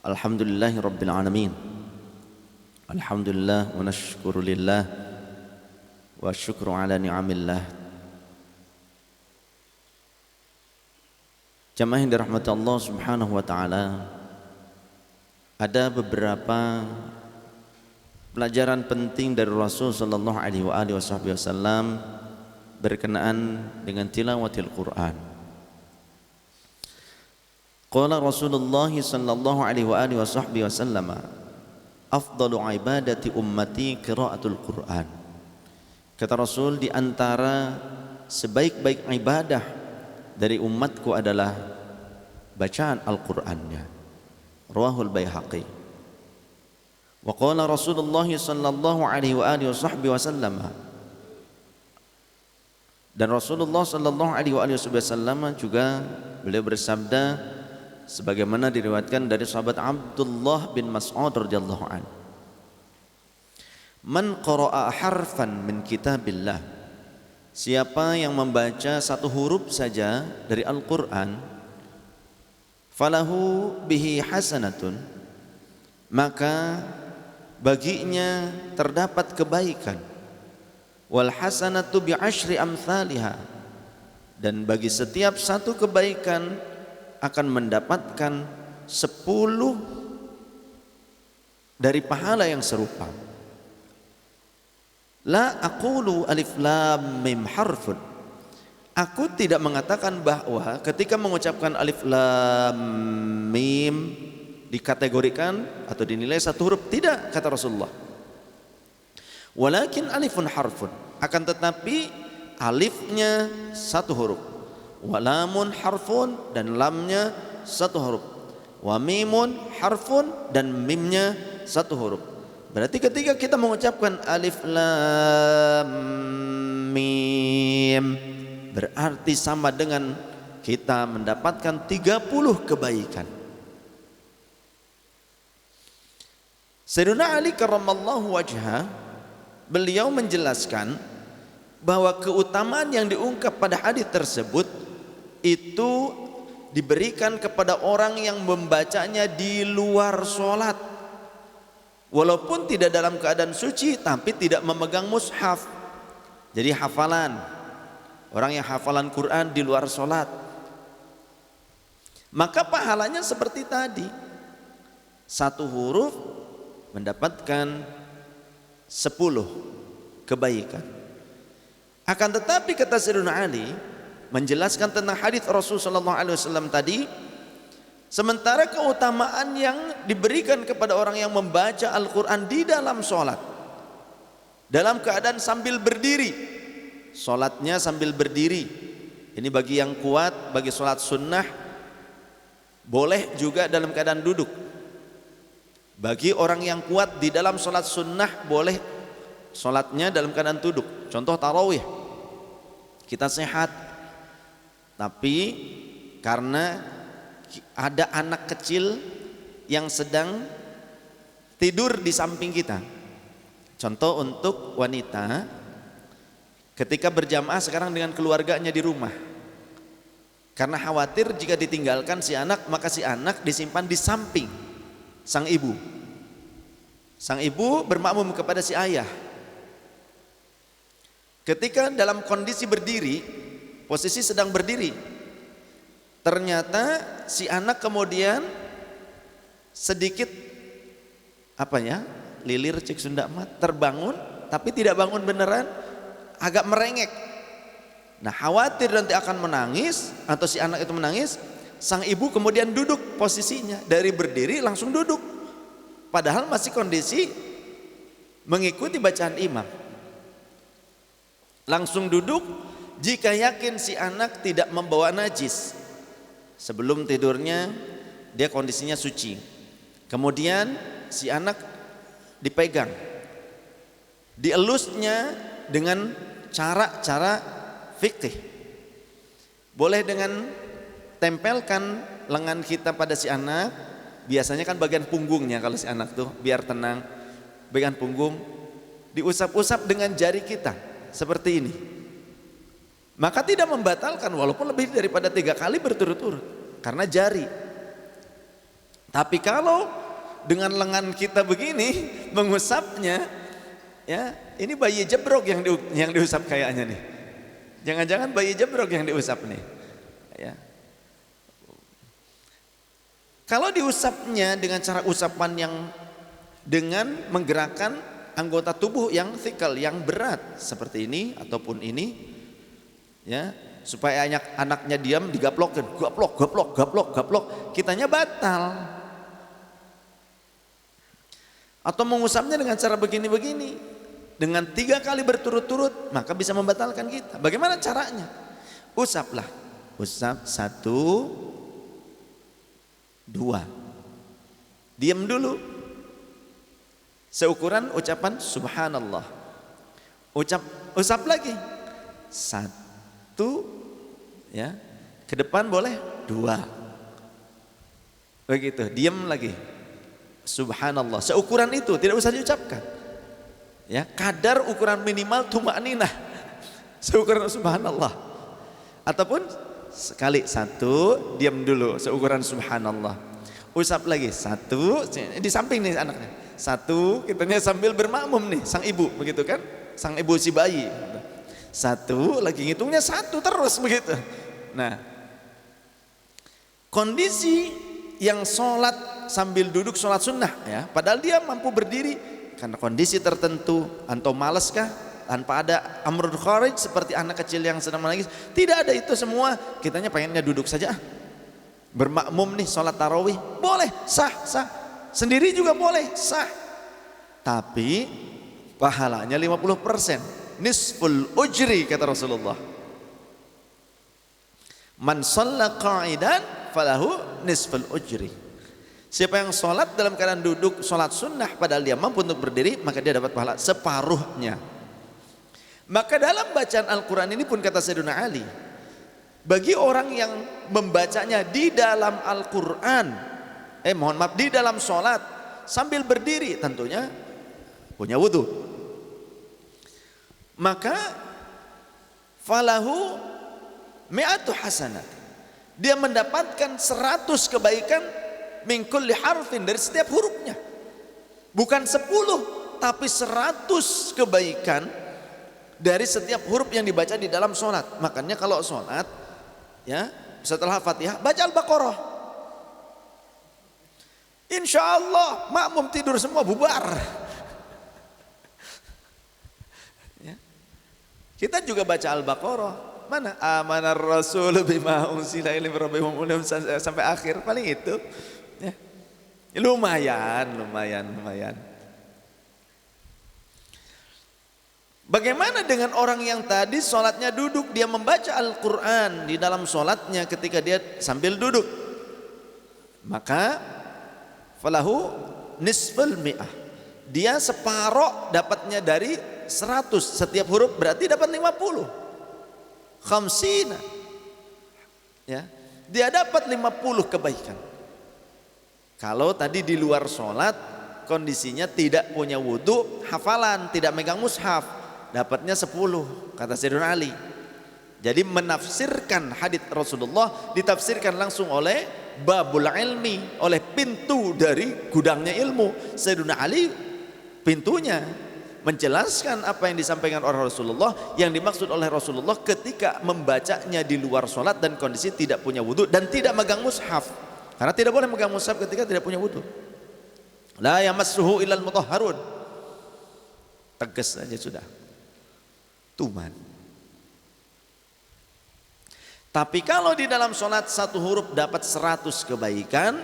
Alhamdulillahi Rabbil Alamin. Alhamdulillah wa nashkuru lillah wa syukru ala ni'amillah. Jamaah yang dirahmati Allah subhanahu wa ta'ala, ada beberapa pelajaran penting dari Rasul sallallahu alaihi wasallam berkenaan dengan tilawatil Quran. Qala Rasulullah sallallahu alaihi wasallam, afdalu ibadati ummati qiraatul Quran. Kata Rasul, di antara sebaik-baik ibadah dari umatku adalah bacaan Al-Qur'annya. Rawahul Baihaqi. Wa qala Rasulullah sallallahu alaihi wasallam, dan Rasulullah sallallahu alaihi wasallam juga beliau bersabda sebagaimana diriwayatkan dari sahabat Abdullah bin Mas'ud radhiyallahu an, man qara'a harfan min kitabillah, siapa yang membaca satu huruf saja dari Al-Qur'an, falahu bihi hasanatun, maka baginya terdapat kebaikan, wal hasanatu bi asyri amsalihha, dan bagi setiap satu kebaikan akan mendapatkan 10 dari pahala yang serupa. La aqulu alif lam mim harfun, aku tidak mengatakan bahwa ketika mengucapkan alif lam mim dikategorikan atau dinilai satu huruf. Tidak, kata Rasulullah. Walakin alifun harfun, akan tetapi alifnya satu huruf, walamun harfun, dan lamnya satu huruf, wa mimun harfun, dan mimnya satu huruf. Berarti ketika kita mengucapkan alif lam mim, berarti sama dengan kita mendapatkan 30 kebaikan. Sayyidina Ali karramallahu wajhah, beliau menjelaskan bahwa keutamaan yang diungkap pada hadis tersebut itu diberikan kepada orang yang membacanya di luar sholat, walaupun tidak dalam keadaan suci tapi tidak memegang mushaf. Jadi hafalan, orang yang hafalan Quran di luar sholat, maka pahalanya seperti tadi, satu huruf mendapatkan 10 kebaikan. Akan tetapi kata Sayyidina Ali menjelaskan tentang hadis Rasul sallallahu alaihi wasallam tadi, sementara keutamaan yang diberikan kepada orang yang membaca Al-Qur'an di dalam sholat, dalam keadaan sambil berdiri, sholatnya sambil berdiri, ini bagi yang kuat, bagi sholat sunnah boleh juga dalam keadaan duduk. Bagi orang yang kuat di dalam sholat sunnah boleh sholatnya dalam keadaan duduk. Contoh tarawih, kita sehat, tapi karena ada anak kecil yang sedang tidur di samping kita. Contoh untuk wanita ketika berjamaah sekarang dengan keluarganya di rumah, karena khawatir jika ditinggalkan si anak, maka si anak disimpan di samping sang ibu. Sang ibu bermakmum kepada si ayah. Ketika dalam kondisi berdiri, posisi sedang berdiri, ternyata si anak kemudian sedikit lilir cek Sunda mat, terbangun tapi tidak bangun beneran, agak merengek. Nah, khawatir nanti akan menangis atau si anak itu menangis, sang ibu kemudian duduk posisinya, dari berdiri langsung duduk, padahal masih kondisi mengikuti bacaan imam. Langsung duduk jika yakin si anak tidak membawa najis. Sebelum tidurnya dia kondisinya suci, kemudian si anak dipegang, dielusnya dengan cara fikih. Boleh dengan tempelkan lengan kita pada si anak, biasanya kan bagian punggungnya, kalau si anak tuh biar tenang, bagian punggung diusap-usap dengan jari kita seperti ini, maka tidak membatalkan walaupun lebih daripada 3 kali berturut-turut karena jari. Tapi kalau dengan lengan kita begini mengusapnya, ya ini bayi jebrok yang diusap kayaknya nih. Jangan-jangan bayi jebrok yang diusap nih. Ya. Kalau diusapnya dengan cara usapan yang dengan menggerakkan anggota tubuh yang thikal, yang berat seperti ini ataupun ini, ya, supaya anaknya diam, digaplokin, gaplok, kitanya batal. Atau mengusapnya dengan cara begini-begini, dengan 3 kali berturut-turut, maka bisa membatalkan kita. Bagaimana caranya? Usaplah, usap 1, 2, diam dulu, seukuran ucapan subhanallah. Usap lagi 1, ya, ke depan boleh 2, begitu, diam lagi. Subhanallah, seukuran itu, tidak usah diucapkan. Ya, kadar ukuran minimal tumakninah, seukuran subhanallah. Ataupun sekali 1, diam dulu, seukuran subhanallah. Usap lagi 1, di samping nih anaknya. 1, kitanya sambil bermakmum nih, sang ibu, begitu kan? Sang ibu si bayi. 1, lagi ngitungnya 1 terus begitu. Nah, kondisi yang sholat sambil duduk sholat sunnah, ya, padahal dia mampu berdiri karena kondisi tertentu, atau malas kah, tanpa ada amrul kharij seperti anak kecil yang sedang menangis, tidak ada itu semua, kitanya pengennya duduk saja, bermakmum nih sholat tarawih, boleh, sah, sendiri juga boleh, sah, tapi pahalanya 50%, nisful ujri kata Rasulullah. Man shalla qa'idan falahu nisful ujri. Siapa yang sholat dalam keadaan duduk sholat sunnah padahal dia mampu untuk berdiri, maka dia dapat pahala separuhnya. Maka dalam bacaan Al-Quran ini pun kata Sayyidina Ali, bagi orang yang membacanya di dalam Al-Quran, di dalam sholat sambil berdiri, tentunya punya wudhu, maka falahu mi'atu hasanat, dia mendapatkan 100 kebaikan min kulli harfin, dari setiap hurufnya, bukan 10 tapi 100 kebaikan dari setiap huruf yang dibaca di dalam sholat. Makanya kalau sholat, ya, setelah Fatihah baca Al-Baqarah, insya Allah makmum tidur semua, bubar. Ya. Kita juga baca Al-Baqarah, mana amanar rasul bima unsila ilaihi rabbihim sampai akhir, paling itu, ya. Lumayan. Bagaimana dengan orang yang tadi sholatnya duduk, dia membaca Al-Quran di dalam sholatnya ketika dia sambil duduk, maka falahu nisful mi'ah, dia separoh dapatnya dari 100, setiap huruf berarti dapat 50, khamsina, ya, dia dapat 50 kebaikan. Kalau tadi di luar sholat kondisinya tidak punya wudhu, hafalan, tidak megang mushaf, dapatnya 10 kata Sayyidina Ali. Jadi menafsirkan hadits Rasulullah ditafsirkan langsung oleh babul ilmi, oleh pintu dari gudangnya ilmu. Sayyidina Ali pintunya menjelaskan apa yang disampaikan oleh Rasulullah, yang dimaksud oleh Rasulullah ketika membacanya di luar sholat dan kondisi tidak punya wudhu dan tidak megang mushaf. Karena tidak boleh megang mushaf ketika tidak punya wudhu. La yamassuhu illal mutahharun. Tegas saja sudah. Tuman. Tapi kalau di dalam sholat 1 huruf dapat 100 kebaikan,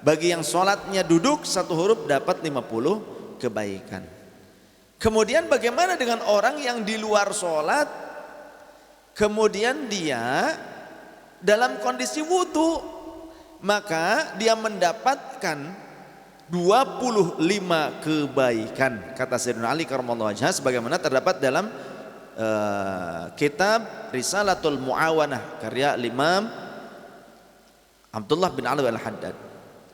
bagi yang sholatnya duduk 1 huruf dapat 50 kebaikan. Kemudian bagaimana dengan orang yang di luar sholat, kemudian dia dalam kondisi wudhu, maka dia mendapatkan 25 kebaikan kata Sayyidina Ali karramallahu wajhah, sebagaimana terdapat dalam kitab Risalatul Muawanah karya Imam Abdullah bin Alwi al-Haddad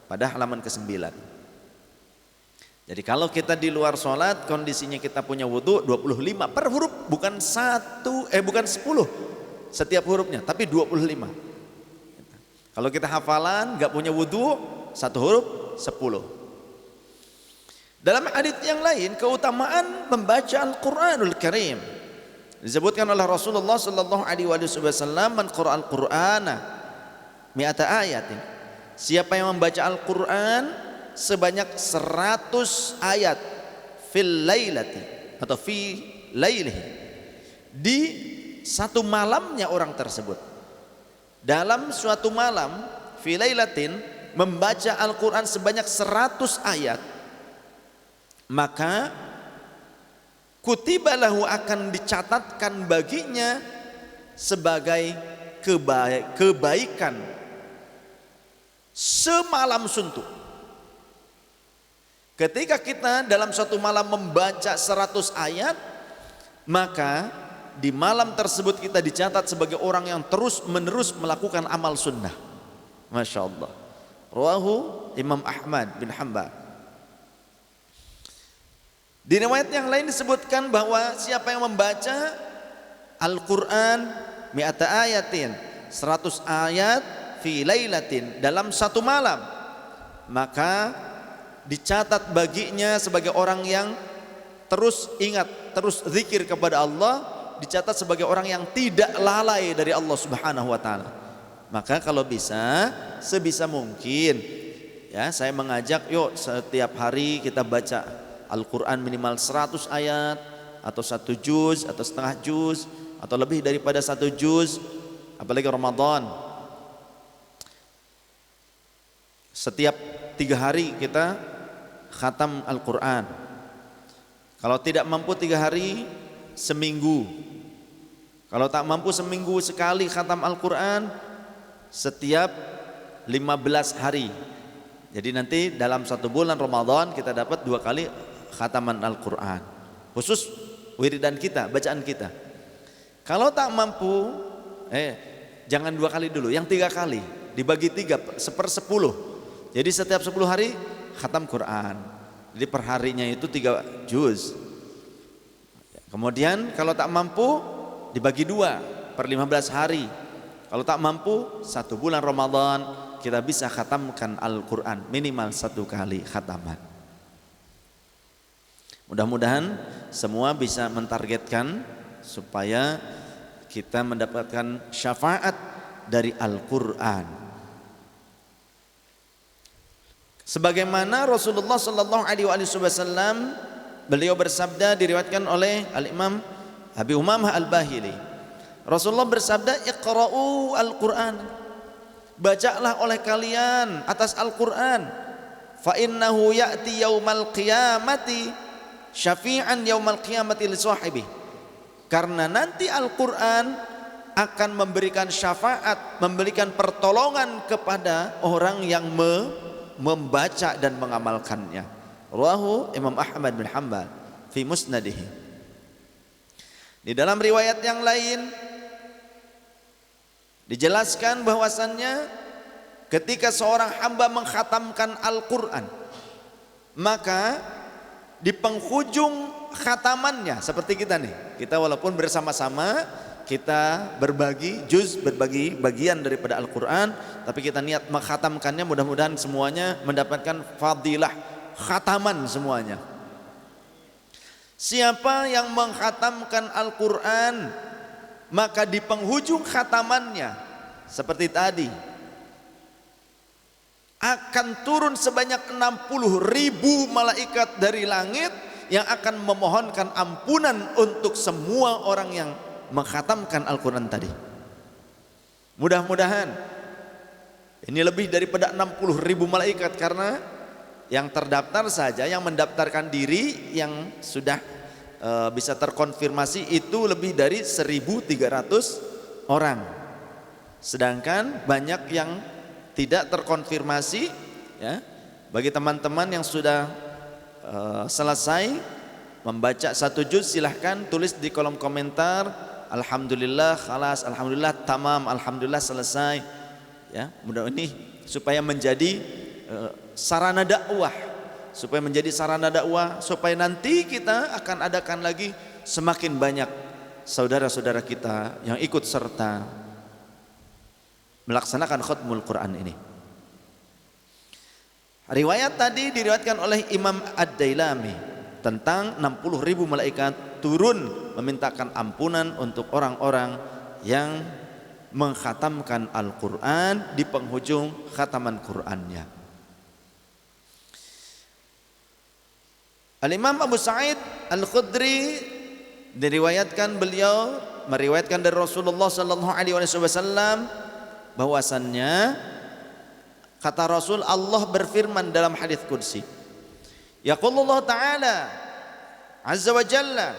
pada halaman ke-9. Jadi kalau kita di luar sholat kondisinya kita punya wudhu 25 per huruf, bukan 10 setiap hurufnya, tapi 25. Kalau kita hafalan nggak punya wudhu satu huruf 10. Dalam hadits yang lain keutamaan membaca Al-Qur'anul Karim disebutkan oleh Rasulullah sallallahu alaihi wasallam, man qara'al Qur'ana mi'ata ayatin, siapa yang membaca Al-Qur'an sebanyak 100 ayat fil lailati atau fi lailihi, di satu malamnya orang tersebut, dalam suatu malam, fi lailatin, membaca Al-Qur'an sebanyak 100 ayat, maka kutiba lahu, akan dicatatkan baginya sebagai kebaikan semalam suntuk. Ketika kita dalam suatu malam membaca 100 ayat, maka di malam tersebut kita dicatat sebagai orang yang terus menerus melakukan amal sunnah. Masya Allah. Rawahu Imam Ahmad bin Hanbal. Di riwayat yang lain disebutkan bahwa siapa yang membaca Al-Quran mi'ata ayatin, 100 ayat fi lailatin, dalam satu malam, maka dicatat baginya sebagai orang yang terus ingat, terus zikir kepada Allah, dicatat sebagai orang yang tidak lalai dari Allah Subhanahu wa taala. Maka kalau bisa, sebisa mungkin ya, saya mengajak, yuk setiap hari kita baca Al-Quran minimal 100 ayat, atau 1 juz, atau setengah juz, atau lebih daripada 1 juz. Apalagi Ramadan, setiap 3 hari kita khatam Al-Quran. Kalau tidak mampu 3 hari, seminggu. Kalau tak mampu seminggu sekali khatam Al-Quran, setiap 15 hari. Jadi nanti dalam 1 bulan Ramadan kita dapat 2 kali khataman Al-Quran, khusus wiridan kita, bacaan kita. Kalau tak mampu, jangan 2 kali dulu, yang 3 kali, dibagi 3, 1/10. Jadi setiap 10 hari khatam Quran. Jadi perharinya itu 3 juz. Kemudian kalau tak mampu, dibagi 2 per 15 hari. Kalau tak mampu, 1 bulan Ramadan kita bisa khatamkan Al-Quran minimal 1 kali khataman. Mudah-mudahan semua bisa mentargetkan supaya kita mendapatkan syafaat dari Al-Quran. Sebagaimana Rasulullah sallallahu alaihi wasallam, beliau bersabda, diriwayatkan oleh Al-Imam Abi Umamah Al-Bahili. Rasulullah bersabda, "Iqra'u Al-Qur'an." Bacalah oleh kalian atas Al-Qur'an. Fa innahu ya'ti yaumal qiyamati syafi'an yaumal qiyamati li sahibi. Karena nanti Al-Qur'an akan memberikan syafaat, memberikan pertolongan kepada orang yang membaca dan mengamalkannya. Rawahu Imam Ahmad bin Hanbal fi musnadihi. Di dalam riwayat yang lain dijelaskan bahwasannya ketika seorang hamba mengkhatamkan Al-Quran, maka di penghujung khatamannya, seperti kita nih, kita walaupun bersama-sama kita berbagi juz, berbagi bagian daripada Al-Quran, tapi kita niat mengkhatamkannya, mudah-mudahan semuanya mendapatkan fadilah khataman semuanya. Siapa yang mengkhatamkan Al-Quran, maka di penghujung khatamannya, seperti tadi, akan turun sebanyak 60.000 malaikat dari langit yang akan memohonkan ampunan untuk semua orang yang mengkhatamkan Al-Quran tadi. Mudah-mudahan ini lebih daripada 60.000 malaikat, karena yang terdaftar saja, yang mendaftarkan diri, yang sudah bisa terkonfirmasi itu lebih dari 1.300 orang. Sedangkan banyak yang tidak terkonfirmasi ya. Bagi teman-teman yang sudah selesai membaca 1 juz, silahkan tulis di kolom komentar, alhamdulillah khalas, alhamdulillah tamam, alhamdulillah selesai ya. Mudah ini supaya menjadi sarana dakwah, supaya menjadi sarana dakwah, supaya nanti kita akan adakan lagi semakin banyak saudara-saudara kita yang ikut serta melaksanakan khatmul Quran ini. Riwayat tadi diriwayatkan oleh Imam Ad-Dailami tentang 60.000 malaikat turun memintakan ampunan untuk orang-orang yang mengkhatamkan Al-Quran di penghujung khataman Qurannya. Al-Imam Abu Sa'id Al-Khudri diriwayatkan, beliau meriwayatkan dari Rasulullah sallallahu alaihi wasallam bahwasannya kata Rasul, Allah berfirman dalam hadis qudsi, yaqulullah ta'ala azza wa jalla,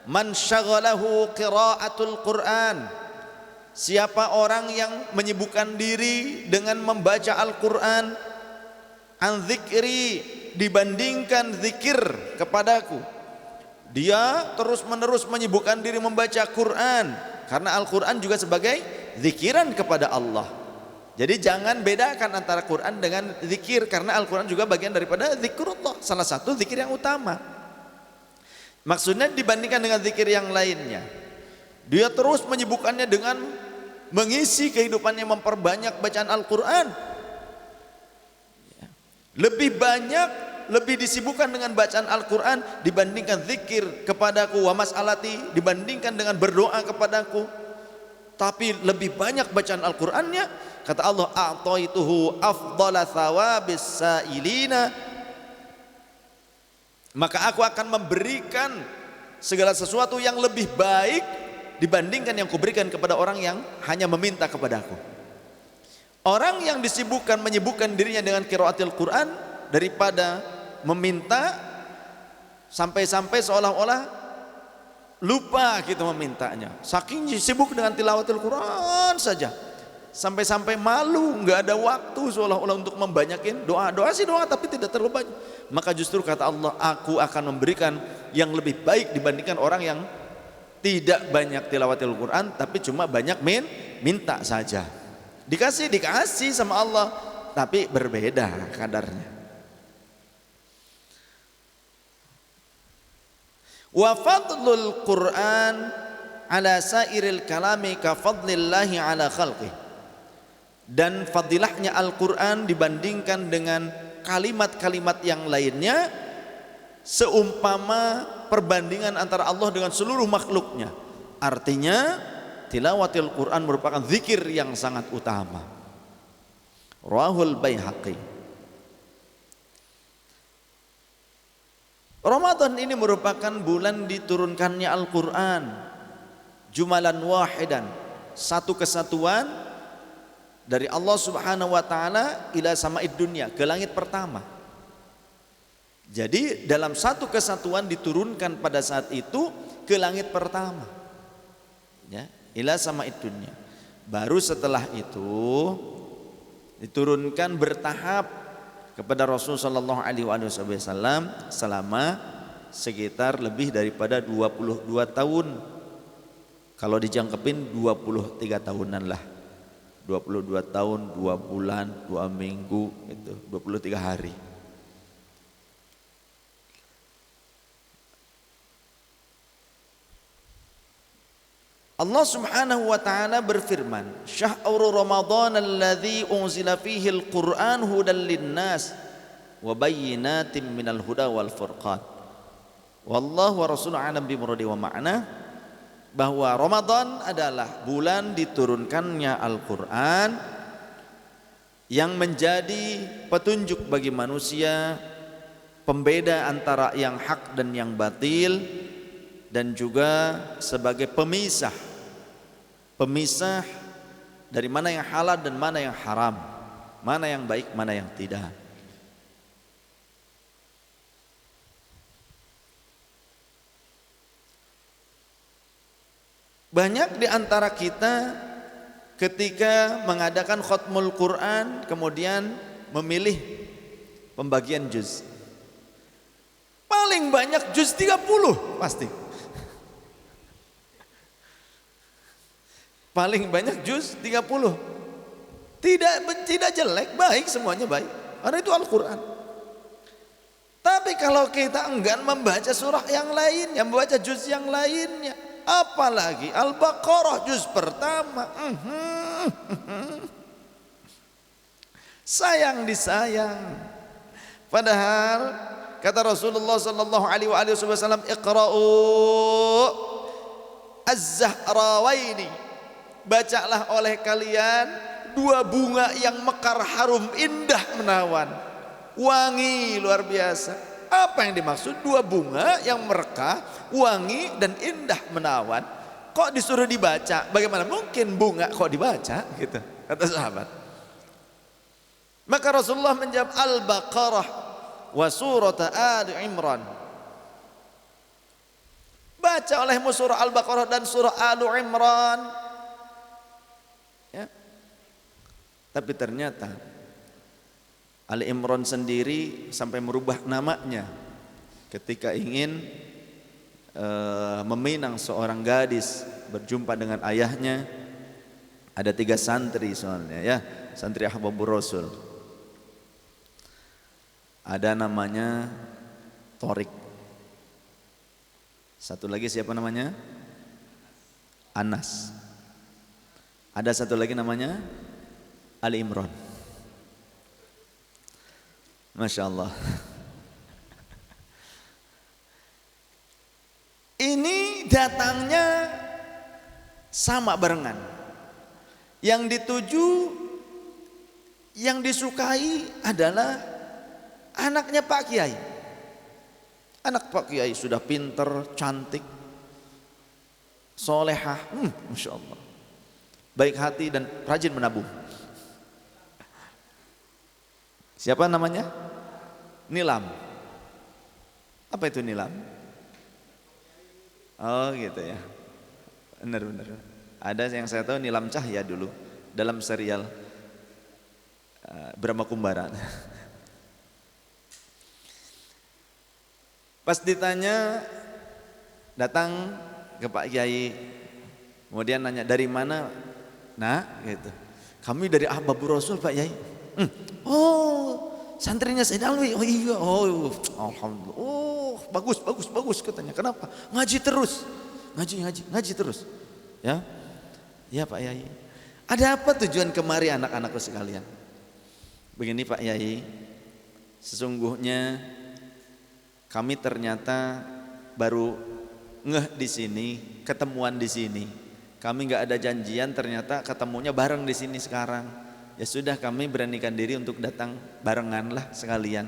man syaghalahu qiraatul Qur'an, siapa orang yang menyibukkan diri dengan membaca Al-Quran, an dzikri, dibandingkan zikir kepadaku, dia terus menerus menyibukkan diri membaca Quran, karena Al-Quran juga sebagai zikiran kepada Allah. Jadi jangan bedakan antara Quran dengan zikir, karena Al-Quran juga bagian daripada zikrullah, salah satu zikir yang utama. Maksudnya dibandingkan dengan zikir yang lainnya, dia terus menyibukkannya dengan mengisi kehidupannya, memperbanyak bacaan Al-Quran. Lebih banyak, lebih disibukkan dengan bacaan Al-Quran dibandingkan zikir kepadaku, wa mas'alati, dibandingkan dengan berdoa kepadaku. Tapi lebih banyak bacaan Al-Qurannya, kata Allah, a'taituhu afdala thawabis sa'ilina, maka aku akan memberikan segala sesuatu yang lebih baik dibandingkan yang kuberikan kepada orang yang hanya meminta kepadaku. Orang yang disibukkan, menyibukkan dirinya dengan qiraatil Quran daripada meminta, sampai-sampai seolah-olah lupa kita memintanya, saking sibuk dengan tilawatil Quran saja, sampai-sampai malu, nggak ada waktu seolah-olah untuk membanyakin doa. Doa sih doa, tapi tidak terlalu banyak. Maka justru kata Allah, aku akan memberikan yang lebih baik dibandingkan orang yang tidak banyak tilawatil Quran tapi cuma banyak minta saja. Dikasih sama Allah, tapi berbeda kadarnya. Wa fadlul Quran ala sairil kalami ka fadlillahi ala khalqih, dan fadilahnya Al-Quran dibandingkan dengan kalimat-kalimat yang lainnya seumpama perbandingan antara Allah dengan seluruh makhluknya. Artinya tilawatil Quran merupakan zikir yang sangat utama. Rawahul Baihaqi. Ramadan ini merupakan bulan diturunkannya Al-Quran, jumalan wahidan, satu kesatuan dari Allah subhanahu wa ta'ala ila sama'id dunya, ke langit pertama. Jadi dalam satu kesatuan diturunkan pada saat itu ke langit pertama, ya, ila sama'id dunya. Baru setelah itu diturunkan bertahap kepada Rasulullah sallallahu alaihi wasallam selama sekitar lebih daripada 22 tahun. Kalau dijangkepin 23 tahunan lah. 22 tahun, 2 bulan, 2 minggu, itu 23 hari. Allah subhanahu wa ta'ala berfirman, Syahrul Ramadan alladzi unzila fihi al-Qur'an hudan linnas wa bayyinatin minal huda wal furqan. Wallahu wa rasuluhu a'lam bi muradi wa ma'na. Bahwa Ramadan adalah bulan diturunkannya Al-Quran yang menjadi petunjuk bagi manusia, pembeda antara yang hak dan yang batil, dan juga sebagai pemisah dari mana yang halal dan mana yang haram, mana yang baik, mana yang tidak. Banyak di antara kita ketika mengadakan khatmul Quran kemudian memilih pembagian juz. Paling banyak juz 30 pasti. Paling banyak juz 30. Tidak jelek, baik, semuanya baik. Karena itu Al-Quran. Tapi kalau kita enggan membaca surah yang lainnya, membaca juz yang lainnya, apalagi Al-Baqarah juz pertama, sayang disayang. Padahal kata Rasulullah sallallahu alaihi wasallam, "Iqra'u Az-Zahrawaini." Bacalah oleh kalian dua bunga yang mekar harum, indah menawan, wangi luar biasa. Apa yang dimaksud? Dua bunga yang merekah, wangi dan indah menawan. Kok disuruh dibaca? Bagaimana mungkin bunga kok dibaca? Gitu kata sahabat. Maka Rasulullah menjawab, Al-Baqarah wa surat Ali Imran. Baca olehmu surah Al-Baqarah dan surah Ali Imran. Ya. Tapi ternyata Ali Imran sendiri sampai merubah namanya ketika ingin meminang seorang gadis berjumpa dengan ayahnya. Ada 3 santri soalnya ya, santri ahbabur Rasul. Ada namanya Torik. Satu lagi siapa namanya? Anas. Ada satu lagi namanya Ali Imran. Masya Allah. Ini datangnya sama barengan. Yang dituju, yang disukai adalah anaknya Pak Kiai. Anak Pak Kiai sudah pinter, cantik, solehah, Masya Allah, baik hati dan rajin menabung. Siapa namanya? Nilam. Apa itu Nilam? Oh gitu ya. Benar-benar. Ada yang saya tahu Nilam Cahya dulu dalam serial Brahma Kumbara. Pas ditanya, datang ke Pak Kiai, kemudian nanya dari mana? Nah, gitu. Kami dari Ahbabur Rasul Pak Kiai. Oh, santrinya Said Alwi. Oh iya, oh alhamdulillah. Oh, bagus katanya. Kenapa? Ngaji terus. Ngaji terus. Ya. Ya Pak Yai. Ada apa tujuan kemari anak-anakku sekalian? Begini Pak Yai, sesungguhnya kami ternyata baru ngeh di sini, ketemuan di sini. Kami nggak ada janjian, ternyata ketemunya bareng di sini sekarang. Ya sudah, kami beranikan diri untuk datang barengan lah sekalian.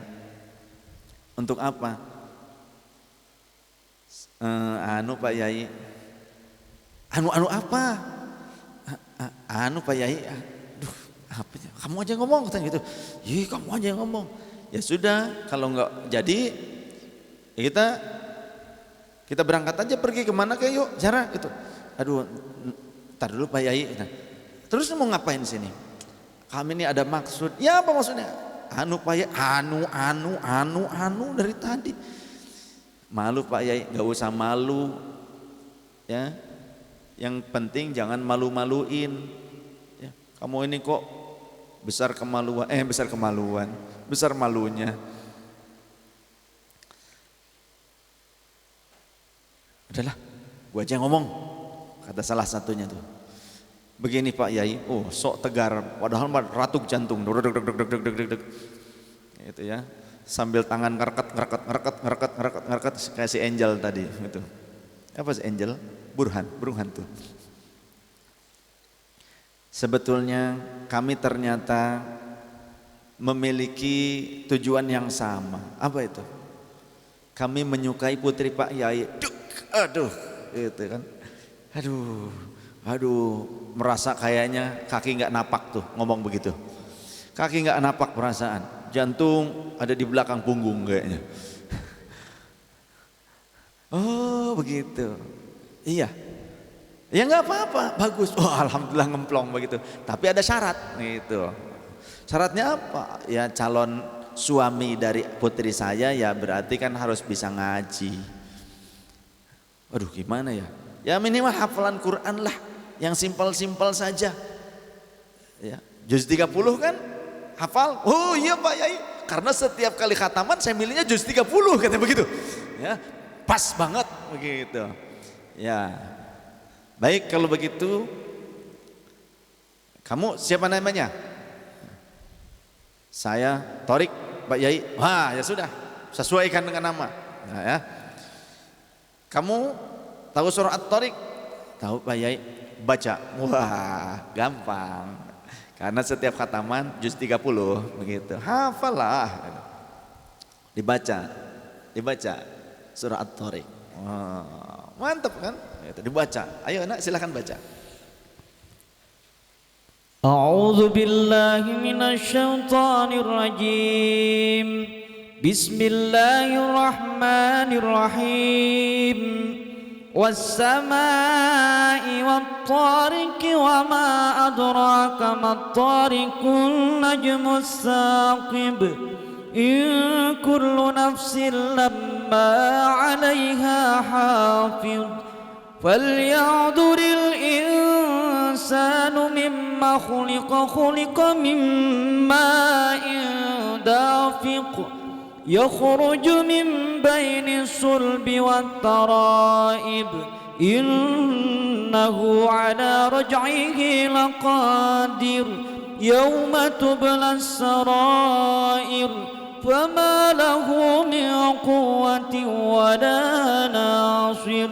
Untuk apa? Pak Yai. Anu apa? Pak Yai. Aduh, apa? Kamu aja ngomong katanya gitu. Iya, kamu aja yang ngomong. Ya sudah, kalau nggak jadi, ya kita berangkat aja pergi kemana kayak yuk, jarak gitu. Aduh, ntar dulu Pak Yai. Nah, terus mau ngapain sini? Kami ini ada maksud. Ya apa maksudnya? Pak Yai, dari tadi. Malu Pak Yai, nggak usah malu. Ya, yang penting jangan malu-maluin. Ya, kamu ini kok besar malunya. Udahlah, gua aja yang ngomong, kata salah satunya tuh. Begini Pak Yai, sok tegar, padahal ratup jantung, gitu ya, sambil tangan ngereket kayak si Angel tadi, gitu. Apa si Angel? Burhan tuh. Sebetulnya kami ternyata memiliki tujuan yang sama. Apa itu? Kami menyukai putri Pak Yai. Aduh, gitu kan. Aduh, merasa kayaknya kaki nggak napak tuh ngomong begitu. Kaki nggak napak perasaan, jantung ada di belakang punggung kayaknya. Oh begitu, iya. Ya nggak apa-apa, bagus. Oh alhamdulillah ngemplong begitu. Tapi ada syarat, gitu. Syaratnya apa? Ya calon suami dari putri saya ya berarti kan harus bisa ngaji. Aduh gimana ya? Ya minimal hafalan Quran lah, yang simpel-simpel saja. Ya, juz 30 kan hafal? Oh iya Pak Yai, karena setiap kali khataman saya milihnya juz 30 katanya begitu. Ya, pas banget begitu. Ya. Baik kalau begitu, kamu siapa namanya? Saya Torik. Pak Yai, wah ya sudah, sesuaikan dengan nama. Nah, ya. Kamu tahu surah At-Tariq? Tahu Pak Yai, baca. Wah, gampang. Karena setiap khataman juz 30 begitu. Hafalah. Dibaca surah At-Tariq. Wah, mantap kan? Itu dibaca. Ayo anak silakan baca. A'udzu billahi minasy syaithanir rajim. Bismillahirrahmanirrahim. Was-samaa'i wat-tariqi wa ma adraka mat-tariqun najmus saqib. In kullu nafsin lamma 'alaiha hafiz. Falyahdharil insanu mimma khuliqa min ma'in dafiq yakhruju min baini sulbi wat tara'ib innahu ala raj'ihi laqadir yawma tubla as-sarair fama lahu min quwwatin wala nasir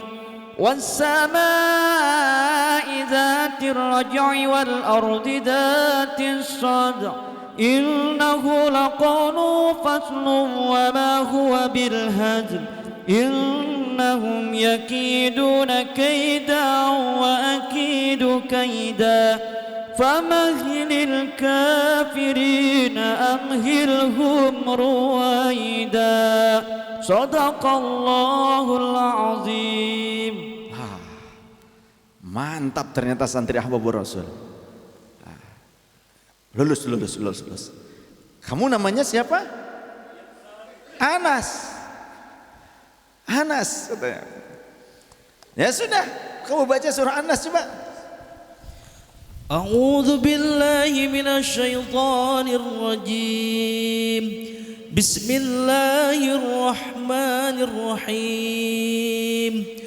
والسماء ذات الرجع والأرض ذات الصدع إنه لقول فصل وما هو بالهزل إنهم يكيدون كيدا وأكيد كيدا فمهل الكافرين أمهلهم رويدا صدق الله العظيم. Mantap ternyata santri Ahbabur Rasul. Lulus. Kamu namanya siapa? Anas katanya. Ya sudah, kamu baca surah Anas coba. A'udzu billahi minasy syaithanir rajim. Bismillahirrahmanirrahim.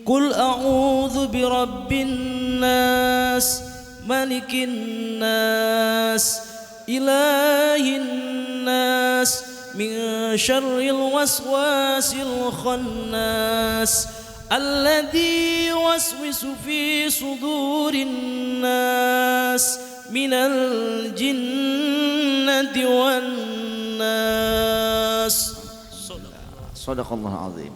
Qul a'udzu birabbin nas, malikin nas, ilahin nas, min syarril waswasil khannas, alladzi yuwaswisu fi sudurin nas, minal jinnati wan nas. Shadaqallahul azim.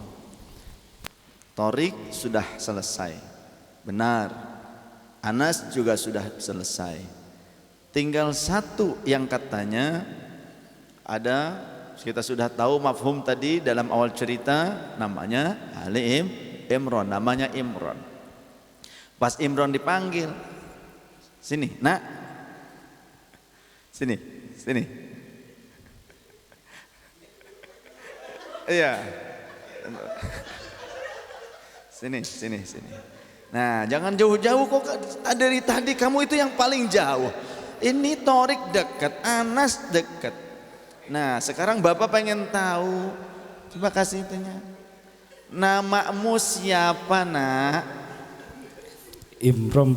Tariq sudah selesai, benar. Anas juga sudah selesai. Tinggal satu yang katanya ada, kita sudah tahu mafhum tadi dalam awal cerita, namanya Ali Imran, namanya Imran. Pas Imran dipanggil, sini nak, sini. Iya. Sini. Nah, jangan jauh-jauh kok, dari tadi kamu itu yang paling jauh. Ini Tariq dekat, Anas dekat. Nah, sekarang Bapak pengen tahu. Coba kasih itunya. Namamu siapa, nak? Imran,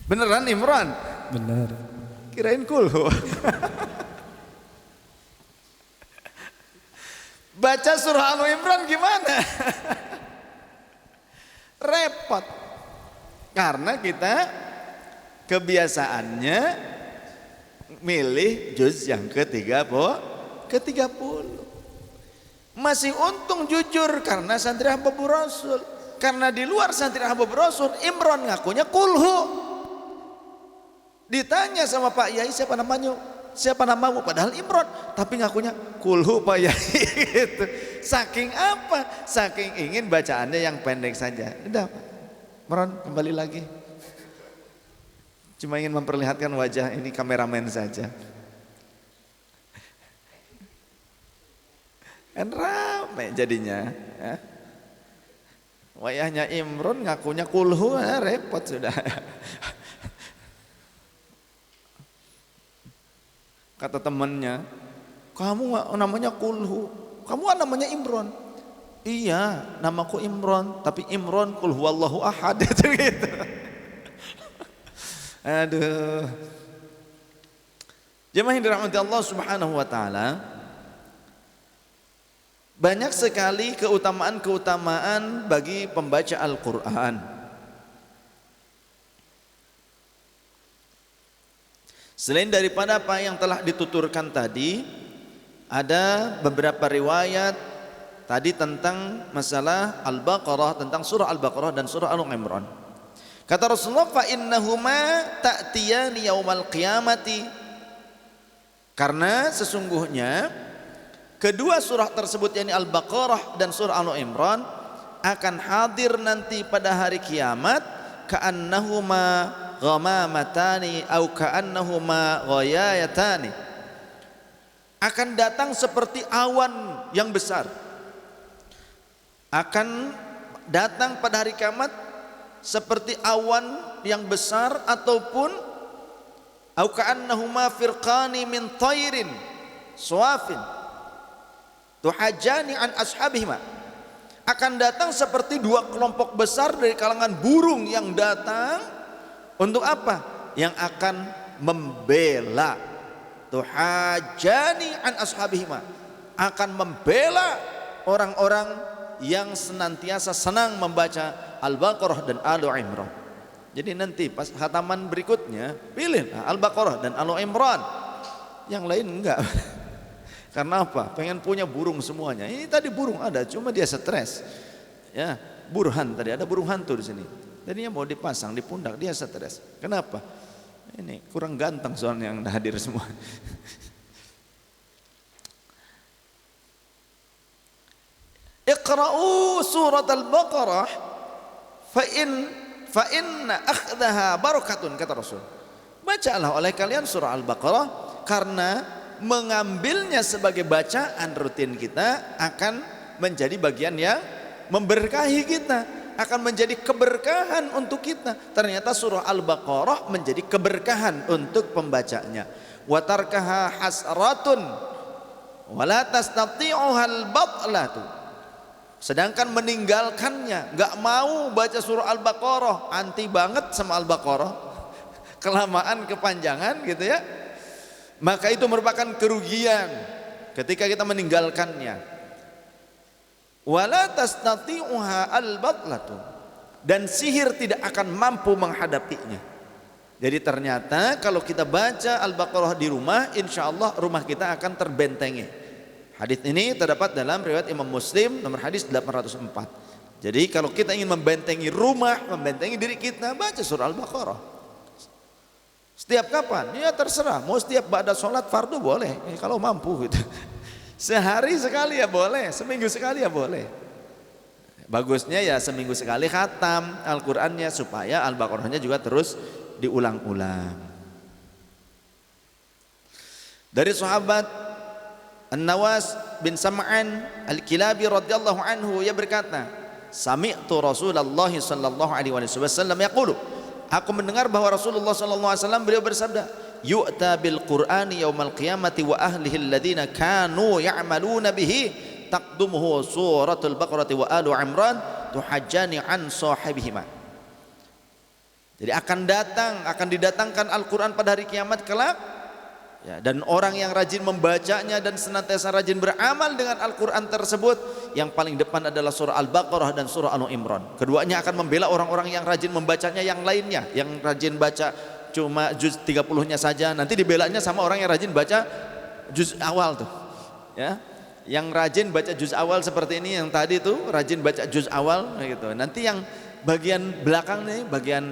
Beneran Imran? benar. Kirain Kulhu. Baca surah Al-Imran gimana? Repot. Karena kita kebiasaannya milih juz yang ke-30. Masih untung jujur karena santri Ahbabur Rasul. Karena di luar santri Ahbabur Rasul, Imran ngakunya Kulhu. Ditanya sama Pak Yai, siapa namamu? Padahal Imran, tapi ngakunya Kulhu Pak Yai. Gitu. Saking apa? Saking ingin bacaannya yang pendek saja. Udah Pak, Imran kembali lagi. Cuma ingin memperlihatkan wajah ini kameramen saja. Kan rame jadinya. Ya. Wayahnya Imran ngakunya Kulhu, repot sudah. Kata temannya, kamu namanya Kulhu, kamu namanya Imran. Iya, namaku Imran, tapi Imran Qul huwallahu ahad. Gitu. Aduh. Jemaah yang dirahmati Allah Subhanahu wa taala, banyak sekali keutamaan-keutamaan bagi pembaca Al-Qur'an. Selain daripada apa yang telah dituturkan tadi, ada beberapa riwayat tadi tentang masalah Al-Baqarah, tentang surah Al-Baqarah dan surah Al-Imran. Kata Rasulullah, fa innahuma ta'tiyani yaumal qiyamati, karena sesungguhnya kedua surah tersebut, yakni Al-Baqarah dan surah Al-Imran, akan hadir nanti pada hari kiamat, ka'annahuma ghamamatani au ka'annahuma ghayayatani, akan datang seperti awan yang besar, akan datang pada hari kiamat seperti awan yang besar, ataupun au ka'annahuma firqani min tayrin suwafin tuhajjani an ashabihima, akan datang seperti dua kelompok besar dari kalangan burung yang datang untuk apa? Yang akan membela, tuhajjani an ashabihima, akan membela orang-orang yang senantiasa senang membaca Al-Baqarah dan Al-Imran. Jadi nanti pas khataman berikutnya pilih Al-Baqarah dan Al-Imran, yang lain enggak. Karena apa? Pengen punya burung semuanya. Ini tadi burung ada, cuma dia stres. Ya, burhan tadi ada burung hantu di sini. Tadinya mau dipasang di pundak, dia stres. Kenapa? Ini kurang ganteng soalnya yang hadir semua. Iqra'u surat Al-Baqarah fa inna akhdaha barakatun, kata Rasul. Bacalah oleh kalian surah Al-Baqarah, karena mengambilnya sebagai bacaan rutin kita akan menjadi bagian yang memberkahi kita, akan menjadi keberkahan untuk kita. Ternyata surah Al-Baqarah menjadi keberkahan untuk pembacanya. Wa tarkaha hasratun wa la tastati'uhal batlatu, sedangkan meninggalkannya, enggak mau baca surah Al-Baqarah, anti banget sama Al-Baqarah, kelamaan kepanjangan gitu ya, maka itu merupakan kerugian ketika kita meninggalkannya. Wala tastati'uha al-batlatu, dan sihir tidak akan mampu menghadapinya. Jadi ternyata kalau kita baca Al-Baqarah di rumah, insya Allah rumah kita akan terbentengi. Hadis ini terdapat dalam riwayat Imam Muslim nomor hadis 804. Jadi kalau kita ingin membentengi rumah, membentengi diri kita, baca surah Al-Baqarah. Setiap kapan? Ya terserah. Mau setiap ba'da sholat fardu boleh, kalau mampu gitu. Sehari sekali ya boleh, seminggu sekali ya boleh. Bagusnya ya seminggu sekali khatam Al-Qur'annya, supaya Al-Baqarahnya juga terus diulang-ulang. Dari sahabat An-Nawas bin Sam'an Al-Kilabi radhiyallahu anhu, ia berkata, sami'tu Rasulullah sallallahu alaihi wasallam yaqulu, aku mendengar bahwa Rasulullah sallallahu alaihi wasallam beliau bersabda, yu'ta bil qur'ani yaumal qiyamati wa ahlihi alladhina kanu ya'maluna bihi taqdumuhu suratul baqarati wa alu imran tuhajjani an sahibihima. Jadi akan didatangkan Al-Qur'an pada hari kiamat kelak ya, dan orang yang rajin membacanya dan senantiasa rajin beramal dengan Al-Qur'an tersebut, yang paling depan adalah surah Al-Baqarah dan surah Al-Imran. Keduanya akan membela orang-orang yang rajin membacanya, yang lainnya yang rajin baca cuma juz 30-nya saja, nanti dibelanya sama orang yang rajin baca juz awal tuh ya, yang rajin baca juz awal seperti ini, yang tadi tuh rajin baca juz awal gitu. Nanti yang bagian belakang nih, bagian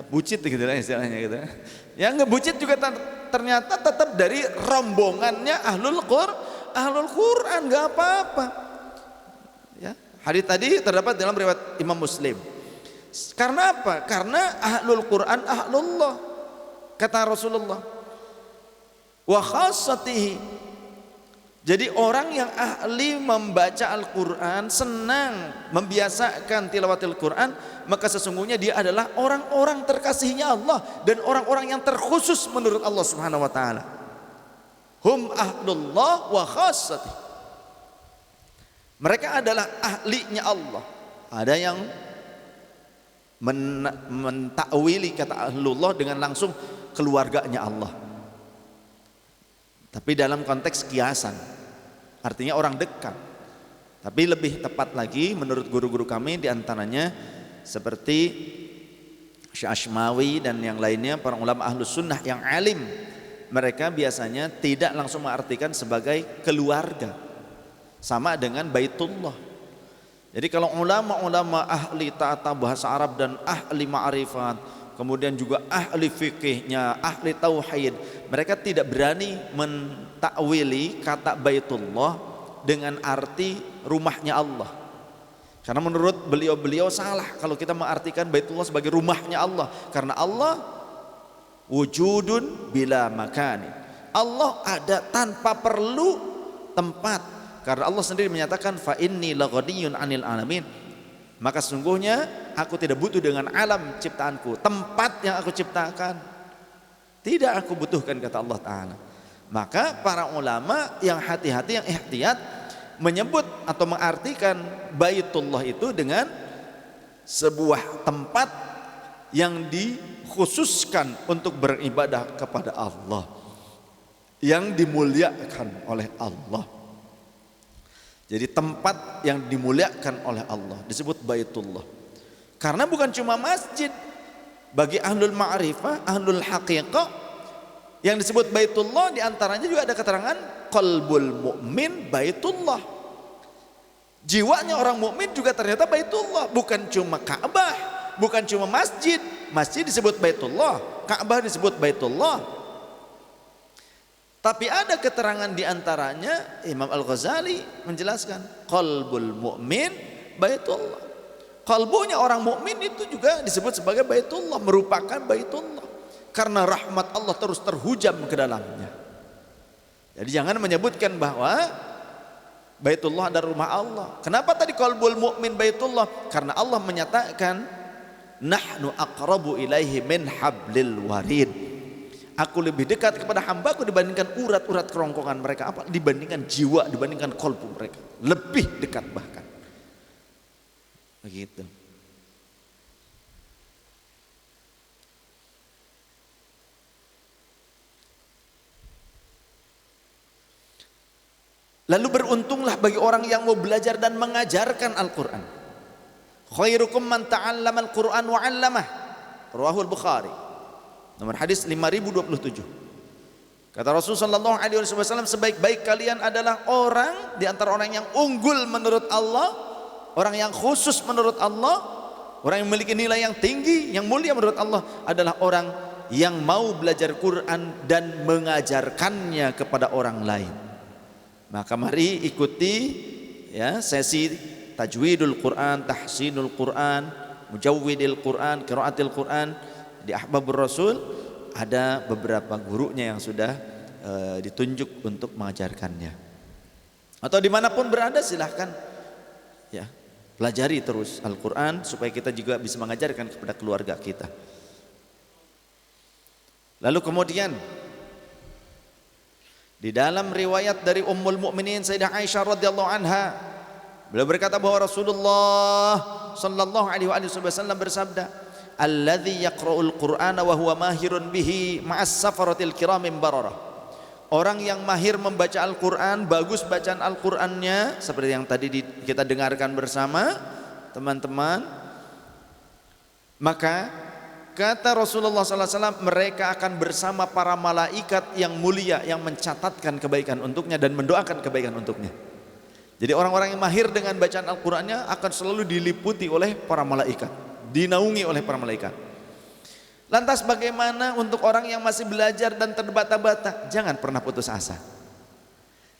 bucit gitu lah istilahnya gitu. Yang ngebucit juga ternyata tetap dari rombongannya ahlul Quran, nggak apa-apa ya. Hadis tadi terdapat dalam riwayat Imam Muslim. Karena apa? Karena ahlul Quran ahlullah, kata Rasulullah, wa khassatihi. Jadi orang yang ahli membaca Al-Quran, senang membiasakan tilawatil Quran, maka sesungguhnya dia adalah orang-orang terkasihnya Allah dan orang-orang yang terkhusus menurut Allah Subhanahu wa taala. Hum ahlullah wa khassatihi. Mereka adalah ahlinya Allah. Ada yang mentakwili kata ahlullah dengan langsung keluarganya Allah. tapi dalam konteks kiasan, artinya orang dekat. Tapi lebih tepat lagi menurut guru-guru kami diantaranya seperti Syekh Ashmawi dan yang lainnya, para ulama ahlus sunnah yang alim, mereka biasanya tidak langsung mengartikan sebagai keluarga, sama dengan Baitullah. Jadi kalau ulama-ulama ahli tata bahasa Arab dan ahli ma'rifat, kemudian juga ahli fikihnya, ahli tauhid, mereka tidak berani mentakwili kata Baitullah dengan arti rumahnya Allah. Karena menurut beliau-beliau salah kalau kita mengartikan Baitullah sebagai rumahnya Allah, karena Allah wujudun bila makani. Allah ada tanpa perlu tempat. Karena Allah sendiri menyatakan fa inni laghaniyun 'anil alamin. Maka sesungguhnya aku tidak butuh dengan alam ciptaanku, tempat yang aku ciptakan. Tidak aku butuhkan, kata Allah Ta'ala. Maka para ulama yang hati-hati, yang ihtiyat, menyebut atau mengartikan Baitullah itu dengan sebuah tempat yang dikhususkan untuk beribadah kepada Allah, yang dimuliakan oleh Allah. Jadi tempat yang dimuliakan oleh Allah disebut Baitullah. Karena bukan cuma masjid, bagi ahlul ma'rifah, ahlul haqiqah, yang disebut Baitullah diantaranya juga ada keterangan qalbul mu'min Baitullah. Jiwanya orang mukmin juga ternyata Baitullah, bukan cuma Ka'bah, bukan cuma masjid. Masjid disebut Baitullah, Ka'bah disebut Baitullah. Tapi ada keterangan diantaranya, Imam Al-Ghazali menjelaskan qalbul mu'min Baitullah. Kalbunya orang mukmin itu juga disebut sebagai Baitullah, merupakan Baitullah, karena rahmat Allah terus terhujam ke dalamnya. Jadi jangan menyebutkan bahwa Baitullah adalah rumah Allah. Kenapa tadi qalbul mu'min Baitullah? Karena Allah menyatakan nahnu aqrabu ilaihi min hablil warid. Aku lebih dekat kepada hambaku dibandingkan urat-urat kerongkongan mereka. Apa? Dibandingkan jiwa, dibandingkan kalbu mereka. Lebih dekat bahkan. Begitu. Lalu beruntunglah bagi orang yang mau belajar dan mengajarkan Al-Quran. Khairukum man ta'allama Al-Quran wa 'allamah. Rawahul Bukhari. Nomor hadis 5027. Kata Rasulullah SAW, sebaik-baik kalian adalah orang di antara orang yang unggul menurut Allah, orang yang khusus menurut Allah, orang yang memiliki nilai yang tinggi, yang mulia menurut Allah adalah orang yang mau belajar Quran dan mengajarkannya kepada orang lain. Maka mari ikuti ya sesi tajwidul Quran, tahsinul Quran, mujawwidil Quran, qiraatil Quran. Di Ahbabur Rasul ada beberapa gurunya yang sudah ditunjuk untuk mengajarkannya. Atau dimanapun berada silahkan ya pelajari terus Al-Quran supaya kita juga bisa mengajarkan kepada keluarga kita. Lalu kemudian di dalam riwayat dari Ummul Mukminin Sayyidah Aisyah radhiyallahu anha, beliau berkata bahwa Rasulullah sallallahu alaihi wasallam bersabda, alladzi yaqra'ul Qur'ana wa huwa mahirun bihi ma'as safaratil kiramim bararah. Orang yang mahir membaca Al-Quran, bagus bacaan Al-Qurannya, seperti yang tadi kita dengarkan bersama teman-teman, maka kata Rasulullah SAW, mereka akan bersama para malaikat yang mulia yang mencatatkan kebaikan untuknya dan mendoakan kebaikan untuknya. Jadi orang-orang yang mahir dengan bacaan Al-Qurannya akan selalu diliputi oleh para malaikat, dinaungi oleh para malaikat. Lantas bagaimana untuk orang yang masih belajar dan terbata-bata? Jangan pernah putus asa.